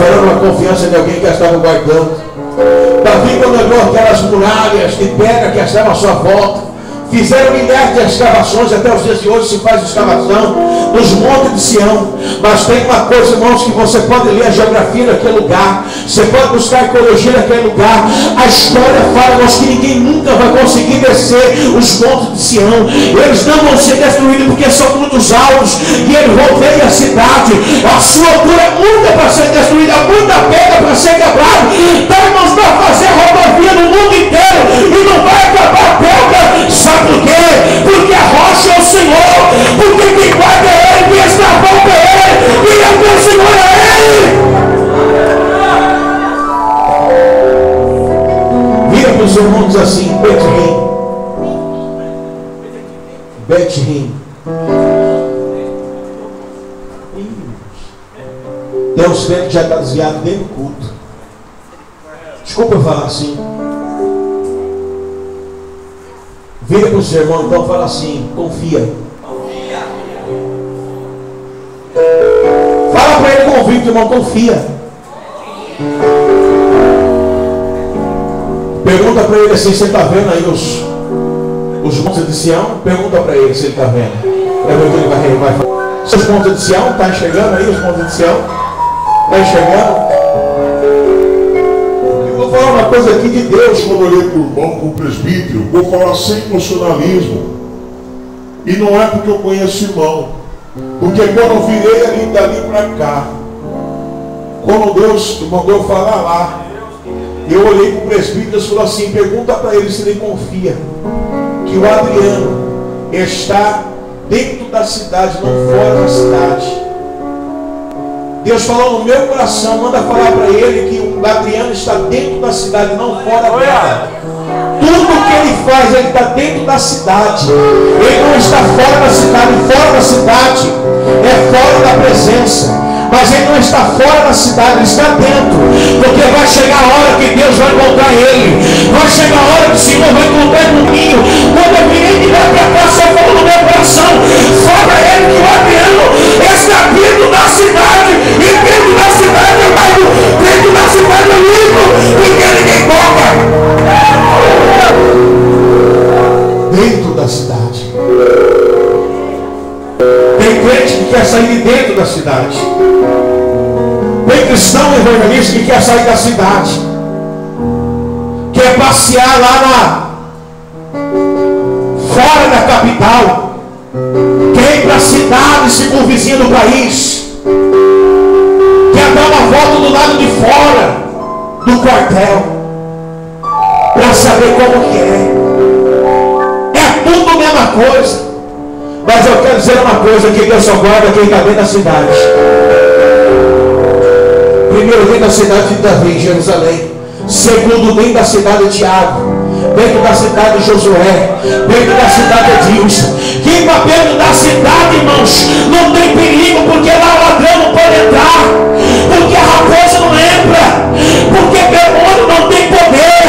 esperando uma confiança de alguém que estava guardando. Davi, quando olhou aquelas muralhas de pedra que estavam à sua volta, fizeram milhares de escavações, até os dias de hoje se faz escavação nos montes de Sião. Mas tem uma coisa, irmãos, que você pode ler a geografia daquele lugar, você pode buscar a ecologia daquele lugar. A história fala, irmãos, que ninguém nunca vai conseguir descer os montes de Sião. Eles não vão ser destruídos porque são muitos altos e ele rodeia a cidade. A sua altura é muita para ser destruída, muita pedra para ser quebrada. Então, irmãos, vai fazer rodovia no mundo inteiro e não vai acabar a pedra. Sabe por quê? Porque a rocha é o Senhor, porque quem guarda é Ele, quem está bom é Ele, quem é o Senhor é Ele. Vira para os irmãos assim, Bet-Rim. Tem uns crentes que já está desviado dentro do culto. Desculpa eu falar assim. Vira para o seu irmão, então fala assim, confia. Fala para ele convicto, irmão, confia. Pergunta para ele assim, você está vendo aí os montes de Sião? Pergunta para ele se ele está vendo. Para ver o que ele vai falar. Os montes de Sião, está enxergando aí os montes de Sião? Está enxergando? Vou falar uma coisa aqui de Deus, quando eu olhei para o irmão, para o presbítero, vou falar sem emocionalismo. E não é porque eu conheço o irmão. Porque quando eu virei ali, dali para cá, quando Deus mandou eu falar lá, eu olhei para o presbítero e falou assim, pergunta para ele se ele confia que o Adriano está dentro da cidade, não fora da cidade. Deus falou no meu coração, manda falar para ele que o Adriano está dentro da cidade, não fora dela. Tudo que ele faz, ele está dentro da cidade. Ele não está fora da cidade. Fora da cidade é fora da presença. Mas ele não está fora da cidade, ele está dentro. Porque vai chegar a hora que Deus vai encontrar ele. Vai chegar a hora que o Senhor vai encontrar comigo. Quando eu virei de lá para cá, só falou no meu coração, fala para ele que o Adriano está dentro da cidade. E dentro da cidade eu bairro, dentro da cidade eu livro, porque ninguém toca. Dentro da cidade. Tem crente que quer sair de dentro da cidade. Tem cristão evangelista que quer sair da cidade. Quer passear lá fora da capital. Quer ir para a cidade circunvizinha do país. Quer dar uma volta do lado de fora do quartel. Para saber como que é. É tudo a mesma coisa. Mas eu quero dizer uma coisa, que Deus só guarda quem está dentro da cidade. Primeiro, dentro da cidade de Davi, Jerusalém. Segundo, dentro da cidade de Tiago. Dentro da cidade de Josué. Dentro da cidade de Edilson. Quem está dentro da cidade, irmãos, não tem perigo, porque lá o ladrão não pode entrar. Porque a raposa não entra. Porque demônio não tem poder.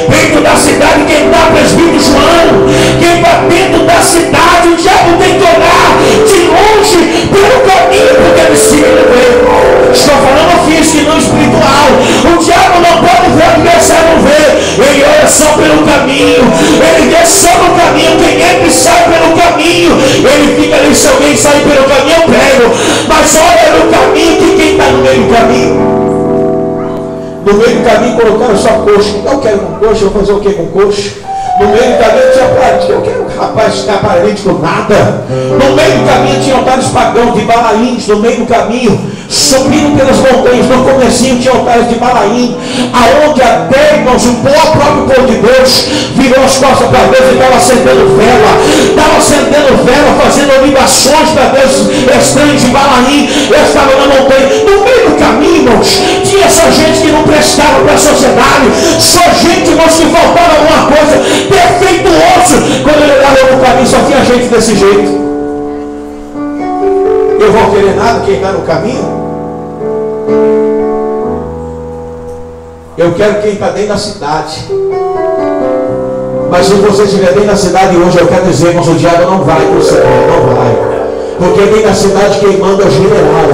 Dentro da cidade, quem está, presbítero João, quem está dentro da cidade, o diabo tem que olhar de longe pelo caminho, porque de cima ele vê. Estou falando físico e não espiritual. O diabo não pode ver o que você não vê. Ele olha só pelo caminho. Ele vê só no caminho. Quem entra e sai pelo caminho. Ele fica ali, se alguém sair pelo caminho, eu prego. Mas olha no caminho, que quem está no meio do caminho? No meio do caminho colocaram só coxa. Eu quero com coxa, eu vou fazer o que com coxa? No meio do caminho tinha paralítico. Eu quero rapaz ficar paralítico nada. No meio do caminho tinha altares pagãos de Balaíns. No meio do caminho, subindo pelas montanhas, no comecinho tinha altares de Balaim. Aonde até, irmãos, o próprio povo de Deus virou as costas para Deus e estava acendendo vela. Estava acendendo vela, fazendo libações para Deus estranhos de Balaim. Eu estava na montanha. No meio do caminho, irmãos, tinha só gente que não prestava para a sociedade. Só gente, irmãos, que faltava alguma coisa. Defeituoso. Quando ele olhava no caminho, só tinha gente desse jeito. Eu vou querer nada quem está no caminho? Eu quero quem está dentro da cidade. Mas se você estiver dentro da cidade hoje, eu quero dizer, irmãos, o diabo não vai para o céu, não vai. Porque dentro da cidade quem manda é o general.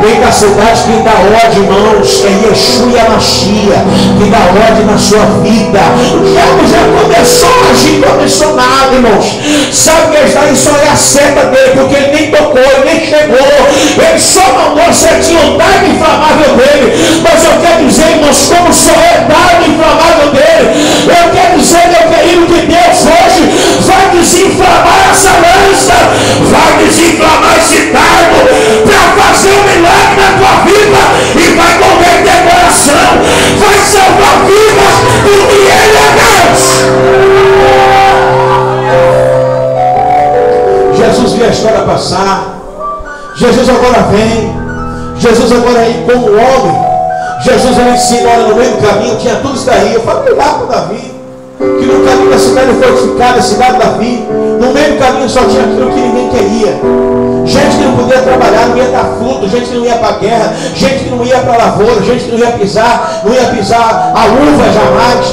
Dentro da cidade, quem dá ordem, irmãos, é Yeshua e a Machia. Quem dá ordem na sua vida. O diabo já começou a agir, não começou nada, irmãos. Sabe que daí só é a seta dele, porque ele nem tocou, ele nem chegou. Ele só mandou a setinha, o dardo inflamável dele. Mas eu quero dizer, irmãos, como só é dardo inflamável dele, eu quero dizer, meu querido, que Deus hoje vai desinflamar essa lança, vai desinflamar esse dardo, para fazer um milagre na tua vida, e vai converter coração, vai salvar vidas, porque Ele é Deus. Jesus viu a história passar. Jesus agora vem. Jesus agora é como homem. Jesus ele ensina, olha, no meio do caminho tinha tudo isso daí. Eu falo lá para Davi, que no caminho da cidade fortificada, a cidade de Davi, no meio do caminho só tinha aquilo que ninguém queria. Gente que não podia trabalhar, não ia dar fruto, gente que não ia para a guerra, gente que não ia para a lavoura, gente que não ia pisar a uva jamais.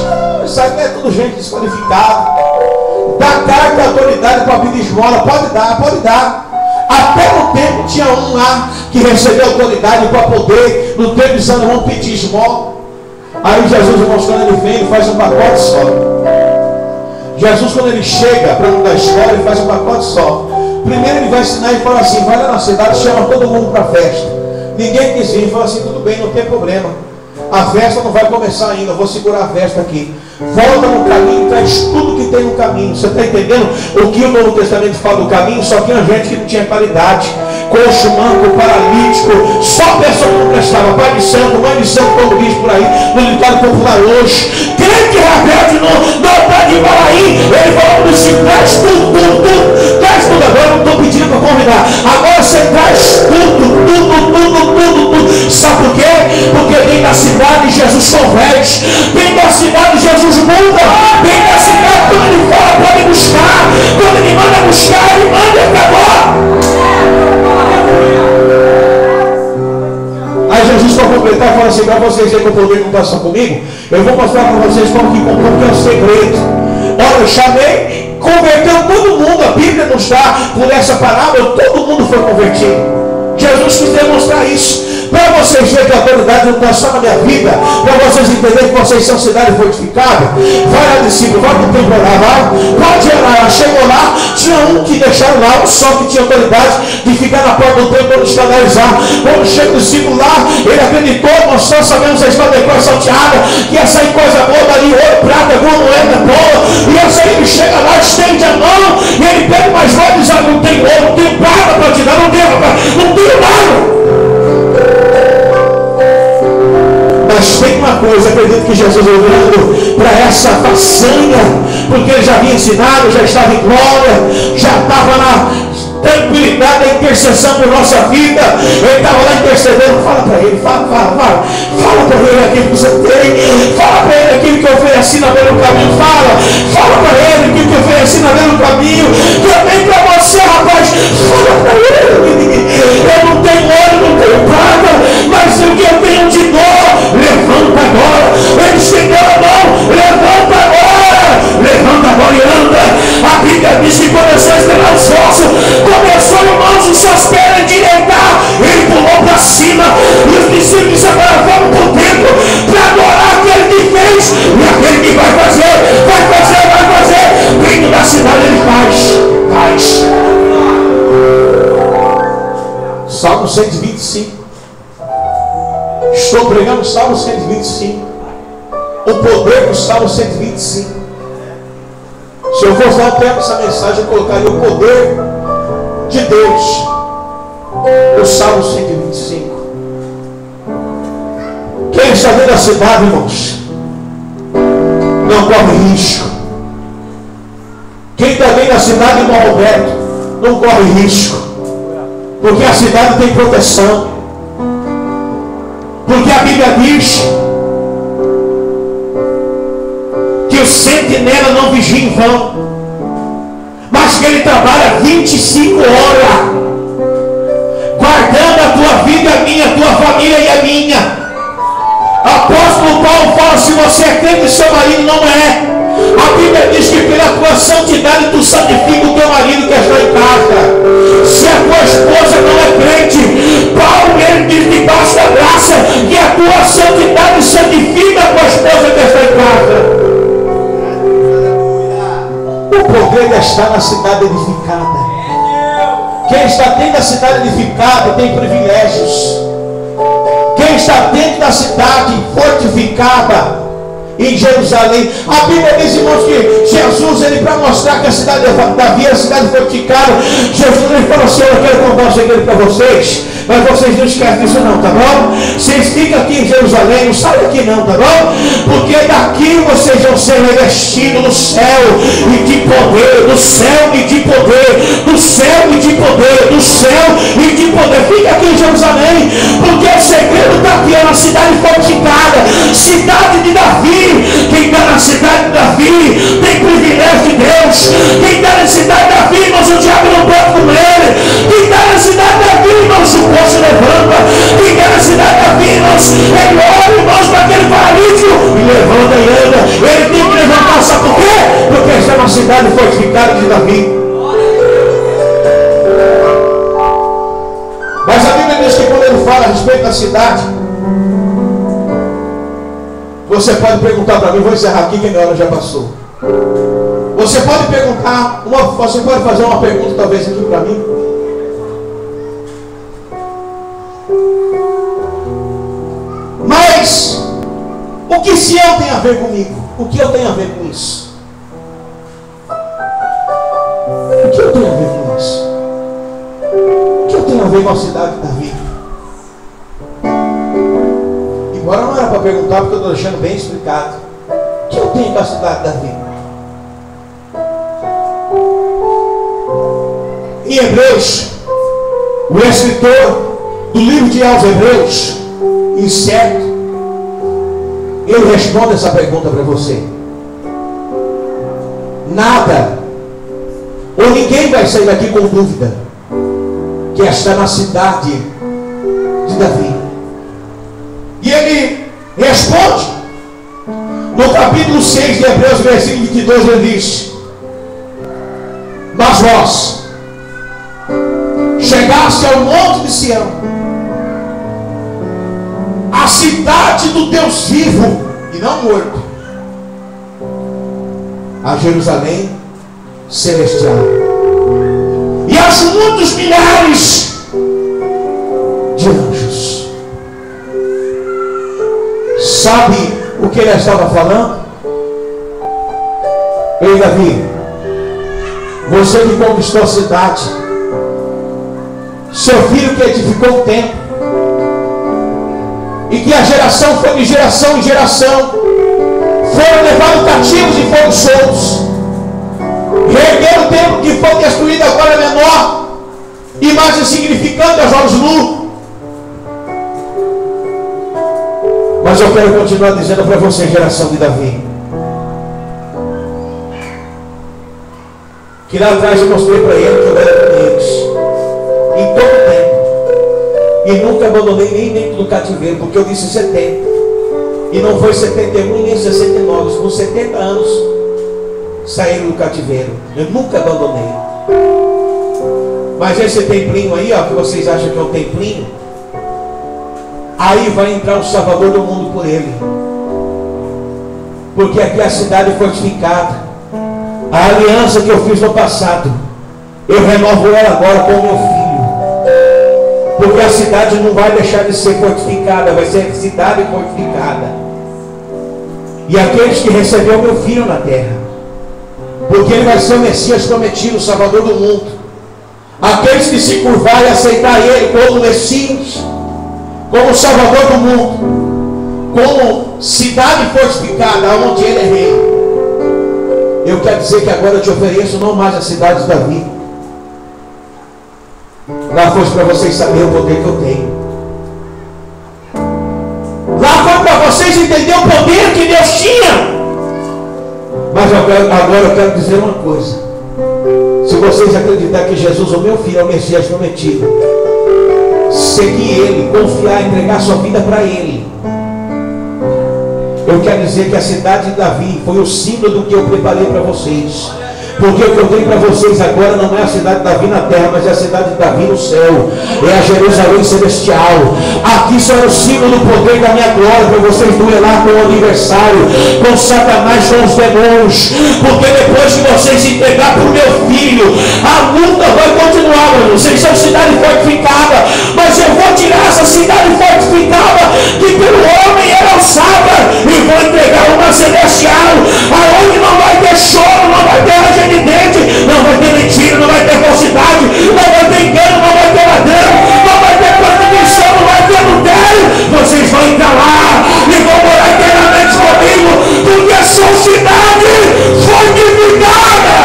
Isso aqui é tudo gente desqualificada. Dá carta e autoridade para pedir esmola, pode dar, pode dar. Até no tempo tinha um lá que recebeu autoridade para poder, no tempo de Salomão, pedir esmola. Aí Jesus, irmãos, quando ele vem, ele faz um pacote só. Jesus, quando ele chega para não dar escola, ele faz um pacote só. Primeiro ele vai ensinar e fala assim, vai lá na cidade, chama todo mundo para a festa. Ninguém quis vir, fala assim, tudo bem, não tem problema. A festa não vai começar ainda, eu vou segurar a festa aqui. Volta no caminho, traz tudo que tem no caminho. Você está entendendo o que o Novo Testamento fala do caminho? Só tinha gente que não tinha qualidade. Coxo, manco, paralítico, só pessoa que não prestava. Pai de santo, mãe de santo, como diz por aí, no ditado popular hoje. Crente rebelde não está de Balaí. Ele falou para si, traz tudo. Traz tudo. Agora eu não estou pedindo para convidar. Agora você traz tudo. Sabe por quê? Porque vem da cidade Jesus converte. Vem da cidade Jesus muda. Vem da cidade quando ele fala, pode buscar. Quando ele manda buscar, ele manda e acabou. Aí Jesus, para completar, fala assim, para vocês verem que o poder não passou comigo, eu vou mostrar para vocês como que é o segredo. Olha, eu chamei, converteu todo mundo. A Bíblia nos dá, por essa parábola, todo mundo foi convertido. Jesus quis demonstrar isso. Para vocês verem que a autoridade não está só na minha vida, para vocês entenderem que vocês são cidade fortificada, vai lá, discípulo, vai para o templo orar, vai, pode orar. Chegou lá, tinha um que deixaram lá, um só que tinha autoridade de ficar na porta do templo para escandalizar. Quando chega o discípulo lá, ele acreditou, nós só sabemos a história da coisa salteada, que ia sair coisa boa dali, ouro, prata, alguma moeda boa, e esse aí ele chega lá, estende a mão, e ele pega mais voz e diz, não tem ouro, não tem prata para te dar, não tenho nada. Mas tem uma coisa, acredito que Jesus olhando para essa façanha, porque ele já havia ensinado, já estava em glória, já estava na tranquilidade da intercessão por nossa vida. Ele estava lá intercedendo. Fala para ele, fala para ele aquilo que você tem, fala para ele aquilo que eu ofereci na beira do caminho, fala para ele aquilo que eu ofereci na beira do caminho, também para você, rapaz, fala para ele. Eu não tenho ouro, não tenho prata, mas o que eu tenho de dor, levanta agora. Ele estendeu a mão, levanta agora e anda. A Bíblia diz que começou a estrelar o esforço, começou, irmãos, os seus pés a endireitar, ele pulou para cima, e os discípulos disseram, agora vamos para o templo para adorar aquele que fez, e aquele que vai fazer. Dentro da cidade ele faz. Salmo 125. Estou pregando o Salmo 125. O poder do Salmo 125. Se eu fosse dar tempo essa mensagem, eu colocaria o poder de Deus. O Salmo 125. Quem está dentro da cidade, irmãos, não corre risco. Quem está dentro da cidade, irmão Roberto, não corre risco. Porque a cidade tem proteção. Porque a Bíblia diz que o sentinela não vigia em vão, mas que ele trabalha 25 horas guardando a tua vida, a minha, a tua família e a minha. Apóstolo Paulo fala, se você é crente, seu marido não é. A Bíblia diz que pela tua santidade tu santifica o teu marido que está em casa. Se a tua esposa não é crente, Paulo ele diz debaixo da graça que a tua santidade santifica a tua esposa que está em casa. O poder está na cidade edificada. Quem está dentro da cidade edificada tem privilégios. Quem está dentro da cidade fortificada em Jerusalém, a Bíblia diz, irmãos, que Jesus, ele para mostrar que a cidade de Davi era a cidade fortificada, Jesus ele falou assim: eu quero contar um segredo para vocês, mas vocês não esquecem disso não, tá bom? Vocês ficam aqui em Jerusalém, não saem daqui não, tá bom? Porque daqui vocês vão ser revestidos do céu e de poder, do céu e de poder, do céu e de poder, do céu e de poder. Fica aqui em Jerusalém, porque o segredo está aqui, é uma cidade fortificada, cidade de Davi. Quem está na cidade de Davi tem privilégio de Deus. Quem está na cidade de Davi, irmãos, o diabo não pode com ele. Quem está na cidade de Davi, irmãos, o poço levanta. Quem está na cidade de Davi, irmãos, ele olha, irmãos, para aquele paralítico e levanta e anda. Ele tem que levantar, sabe por quê? Porque está na cidade fortificada de Davi. Mas a Bíblia diz que quando ele fala a respeito da cidade, você pode perguntar para mim, vou encerrar aqui que a minha hora já passou. Você pode perguntar, você pode fazer uma pergunta talvez aqui para mim. Mas o que Sião tem a ver comigo? O que eu tenho a ver com isso? O que eu tenho a ver com isso? O que eu tenho a ver com a cidade de Davi? Agora não era para perguntar, porque eu estou deixando bem explicado. O que eu tenho com a cidade de Davi? Em Hebreus, o escritor do livro de aos Hebreus, incerto, ele responde essa pergunta para você. Nada, ou ninguém vai sair daqui com dúvida, que está na cidade de Davi. E ele responde, no capítulo 6 de Hebreus, versículo 22, ele diz: mas vós chegaste ao monte de Sião, a cidade do Deus vivo e não morto, a Jerusalém celestial, e aos muitos milhares de anjos. Sabe o que ele estava falando? Ei, Davi, você que conquistou a cidade, seu filho que edificou o templo, e que a geração foi de geração em geração, foram levados cativos e foram soltos, reergueram o templo que foi destruído, agora menor e mais insignificante aos olhos nu. Mas eu quero continuar dizendo para você, geração de Davi, que lá atrás eu mostrei para ele que eu era com eles em todo o tempo, e nunca abandonei nem dentro do cativeiro, porque eu disse 70, e não foi 71 nem 69, com 70 anos saíram do cativeiro. Eu nunca abandonei. Mas esse templinho aí, ó, que vocês acham que é um templinho, aí vai entrar o Salvador do mundo por ele, porque aqui é a cidade fortificada. A aliança que eu fiz no passado, eu renovo ela agora com o meu filho, porque a cidade não vai deixar de ser fortificada, vai ser cidade fortificada. E aqueles que receberam meu filho na terra, porque ele vai ser o Messias prometido, o Salvador do mundo. Aqueles que se curvarem e aceitar ele como Messias, como Salvador do mundo, como cidade fortificada, onde ele é rei. Eu quero dizer que agora eu te ofereço não mais a cidade de Davi. Lá foi para vocês saberem o poder que eu tenho. Lá foi para vocês entenderem o poder que Deus tinha. Mas agora eu quero dizer uma coisa. Se vocês acreditarem que Jesus, o meu filho, é o Messias prometido, seguir ele, confiar, entregar sua vida para ele, eu quero dizer que a cidade de Davi foi o símbolo do que eu preparei para vocês. Porque o que eu tenho para vocês agora não é a cidade de Davi na terra, mas é a cidade de Davi no céu. É a Jerusalém celestial. Aqui só é o símbolo do poder da minha glória, para vocês duelar com o aniversário, com Satanás, com os demônios. Porque depois que vocês se entregar para o meu filho, a luta vai continuar, mano. Vocês são cidade fortificada, mas eu vou tirar essa cidade fortificada que pelo homem era alçada e vou entregar uma celestial, aonde não vai ter choro, não vai ter ranger de dente, não vai ter mentira, não vai ter falsidade, não vai ter engano, não vai ter ladrão, não vai ter prostituição, não vai ter adultério. Vocês vão entrar lá e vão morar eternamente comigo, porque a sua cidade fortificada.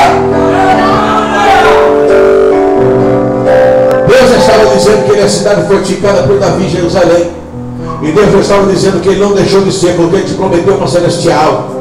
Deus estava dizendo que ele é a cidade fortificada por Davi em Jerusalém. E Deus estava dizendo que ele não deixou de ser, porque ele te prometeu uma celestial.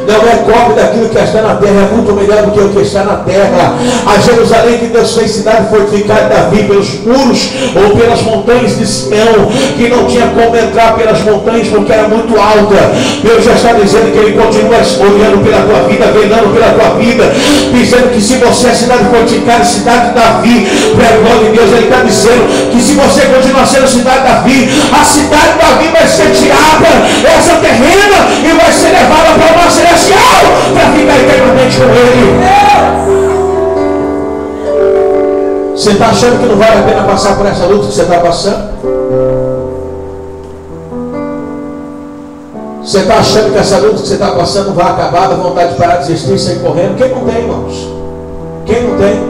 Não é cópia daquilo que está na terra, é muito melhor do que o que está na terra. A Jerusalém que Deus fez cidade fortificada de Davi pelos muros ou pelas montanhas de Sião, que não tinha como entrar pelas montanhas porque era muito alta. Deus já está dizendo que ele continua olhando pela tua vida, velando pela tua vida, dizendo que se você é cidade fortificada, cidade de Davi, para a glória de Deus, ele está dizendo que se você continuar sendo cidade de Davi, a cidade de Davi vai ser tirada, essa terrena, e vai ser levada para uma celestial, para ficar eternamente com ele. Você está achando que não vale a pena passar por essa luta que você está passando? Você está achando que essa luta que você está passando vai acabar, da vontade de parar, desistir e sair correndo? Quem não tem, irmãos? Quem não tem?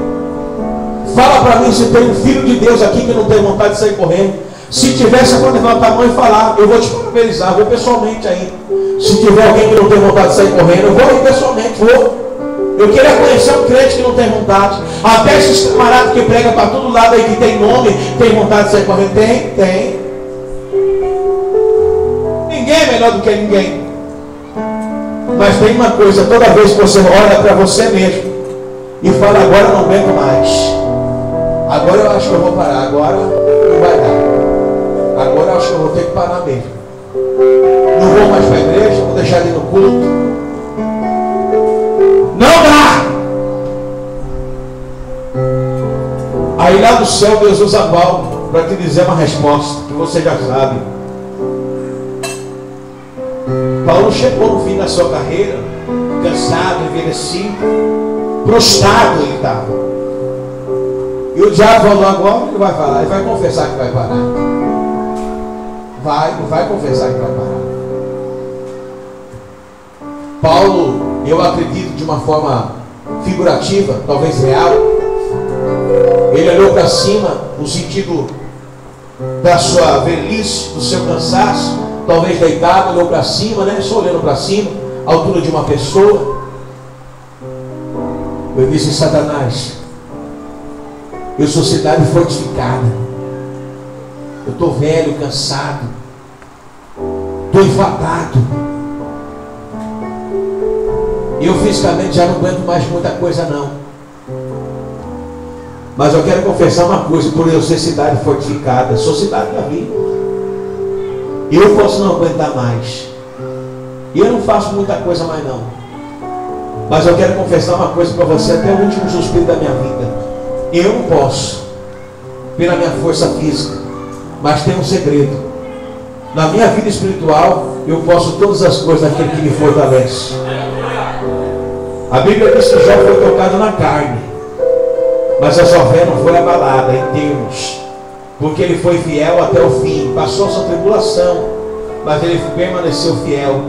Fala para mim se tem um filho de Deus aqui que não tem vontade de sair correndo. Se tivesse, eu vou levantar a mão e falar. Eu vou te parabenizar, vou pessoalmente aí. Se tiver alguém que não tem vontade de sair correndo, eu vou ir pessoalmente, vou. Eu queria conhecer um crente que não tem vontade. Até esses camaradas que pregam para todo lado aí, que tem nome, tem vontade de sair correndo. Tem. Ninguém é melhor do que ninguém. Mas tem uma coisa, toda vez que você olha para você mesmo e fala, agora eu não aguento mais, agora eu acho que eu vou parar, agora não vai dar, agora eu acho que eu vou ter que parar mesmo, não vou mais para a igreja, vou deixar ele no culto, não dá. Aí lá do céu Deus usa Paulo para te dizer uma resposta que você já sabe. Paulo chegou no fim da sua carreira, cansado, envelhecido, prostrado ele estava. E o diabo falou, agora ele vai falar, ele vai confessar que vai parar. Não vai confessar que vai parar. Paulo, eu acredito de uma forma figurativa, talvez real, ele olhou para cima no sentido da sua velhice, do seu cansaço, talvez deitado, olhou para cima, né? Só olhando para cima, a altura de uma pessoa. Eu disse, Satanás, eu sou cidade fortificada, eu estou velho, cansado, estou enfadado, eu fisicamente já não aguento mais muita coisa não. Mas eu quero confessar uma coisa, por eu ser cidade fortificada, sou cidade da vida, eu posso não aguentar mais, e eu não faço muita coisa mais não, mas eu quero confessar uma coisa para você, até o último suspiro da minha vida, eu não posso pela minha força física, mas tem um segredo, na minha vida espiritual eu posso todas as coisas daquele que me fortalece. A Bíblia diz que Jó foi tocado na carne, mas a sua fé não foi abalada em termos, porque ele foi fiel até o fim, passou a sua tribulação, mas ele permaneceu fiel.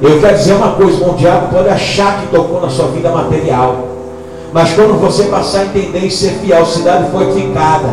Eu quero dizer uma coisa, o diabo pode achar que tocou na sua vida material, mas quando você passar a entender e ser fiel, cidade fortificada,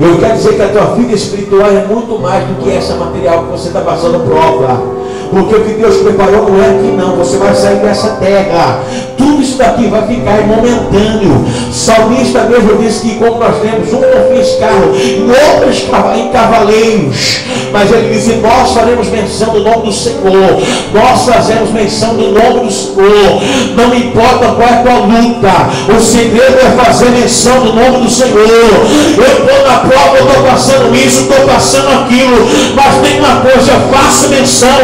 eu quero dizer que a tua vida espiritual é muito mais do que essa material que você está passando prova. Porque o que Deus preparou não é aqui não, você vai sair dessa terra, tudo isso daqui vai ficar momentâneo. O salmista mesmo disse que como nós temos um confia em carro e outros em cavaleiros, mas ele disse, nós faremos menção do nome do Senhor, nós fazemos menção do nome do Senhor, não importa qual é a tua luta, o segredo é fazer menção do nome do Senhor. Eu estou na prova, eu estou passando isso, estou passando aquilo, mas tem uma coisa, faço menção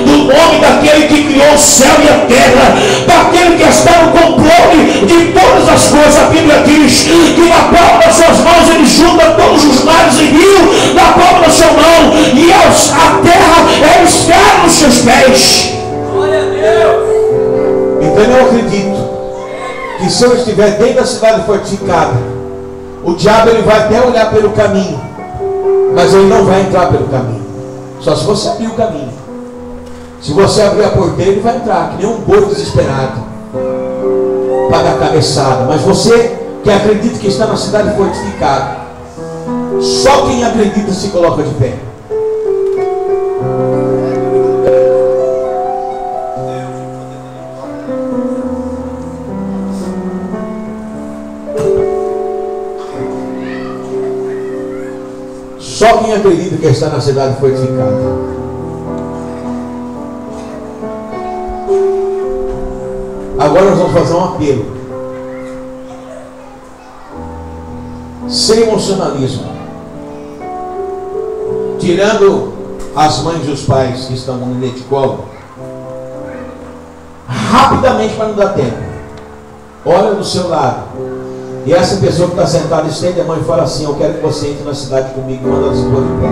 do nome daquele que criou o céu e a terra, daquele que está no controle de todas as coisas. A Bíblia diz que na palma das suas mãos ele junta todos os mares e rios na palma da sua mão, e a terra é esfera nos seus pés. Glória a Deus. Então eu acredito que se eu estiver dentro da cidade fortificada, o diabo ele vai até olhar pelo caminho, mas ele não vai entrar pelo caminho, só se você abrir o caminho. Se você abrir a porteira, ele vai entrar, que nem um boi desesperado para dar cabeçada. Mas você que acredita que está na cidade fortificada, só quem acredita se coloca de pé. Só quem acredita que está na cidade fortificada. Agora nós vamos fazer um apelo. Sem emocionalismo. Tirando as mães e os pais que estão no leite de colo, rapidamente, para não dar tempo, olha do seu lado. E essa pessoa que está sentada estende a mão e fala assim: eu quero que você entre na cidade comigo. E manda ela se pôr de pé.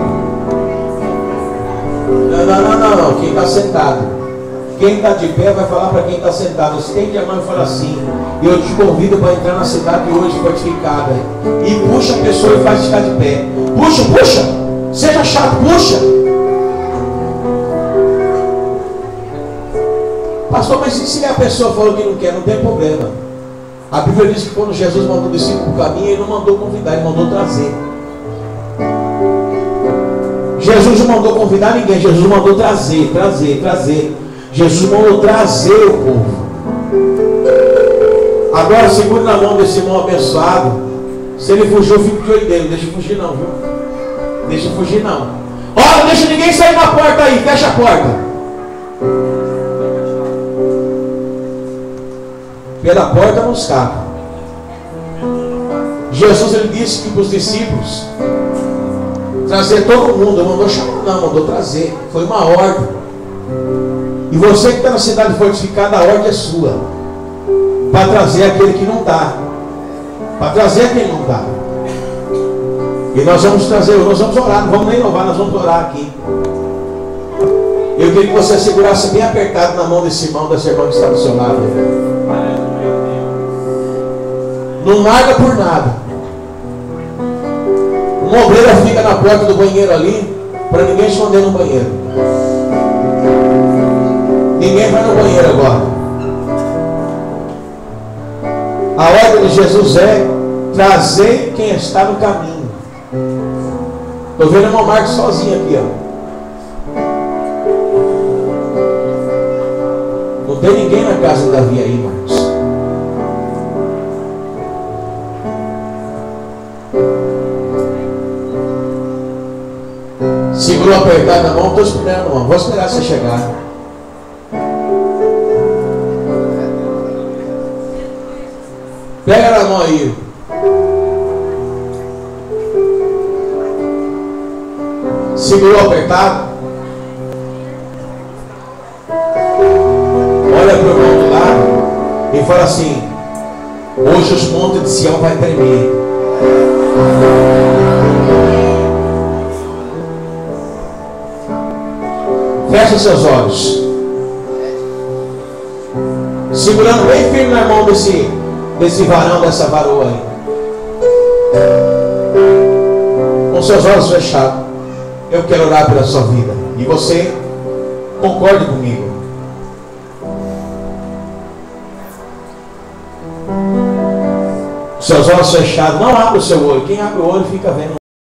Não. Quem está sentado. Quem está de pé vai falar para quem está sentado. Estende a mão e fala assim: eu te convido para entrar na cidade hoje fortificada. E puxa a pessoa e faz ficar de pé. Puxa. Seja chato, puxa. Pastor, mas se a pessoa falou que não quer, não tem problema. A Bíblia diz que quando Jesus mandou o discípulo para o caminho, ele não mandou convidar, ele mandou trazer. Jesus não mandou convidar ninguém, Jesus mandou trazer. Jesus mandou trazer o povo. Agora segure na mão desse irmão abençoado. Se ele fugir, eu fico de olho dele. Não deixa fugir não, viu? Deixa fugir não. Olha, não deixa ninguém sair na porta aí, fecha a porta. Pela porta não escapa. Jesus ele disse que para os discípulos trazer todo mundo. Não mandou chamar não, mandou trazer. Foi uma ordem. E você que está na cidade fortificada, a ordem é sua, para trazer aquele que não está, para trazer quem não está. E nós vamos trazer, nós vamos orar, não vamos nem louvar, nós vamos orar aqui. Eu queria que você segurasse bem apertado na mão desse irmão, dessa irmã que está do seu lado. Não larga por nada. Uma obreira fica na porta do banheiro ali, para ninguém esconder no banheiro. Ninguém vai no banheiro agora. A ordem de Jesus é trazer quem está no caminho. Estou vendo uma Marcos sozinha aqui, ó. Não tem ninguém na casa de Davi aí, Marcos. Segurou apertado na mão, estou esperando, irmão. Vou esperar você chegar. Pega na mão aí. Segurou apertado. Olha para o irmão do lado e fala assim: hoje os montes de Sião vai tremer. Fecha seus olhos. Segurando bem firme na mão desse varão, dessa varoa aí. Com seus olhos fechados. Eu quero orar pela sua vida. E você concorde comigo. Seus olhos fechados. Não abra o seu olho. Quem abre o olho fica vendo.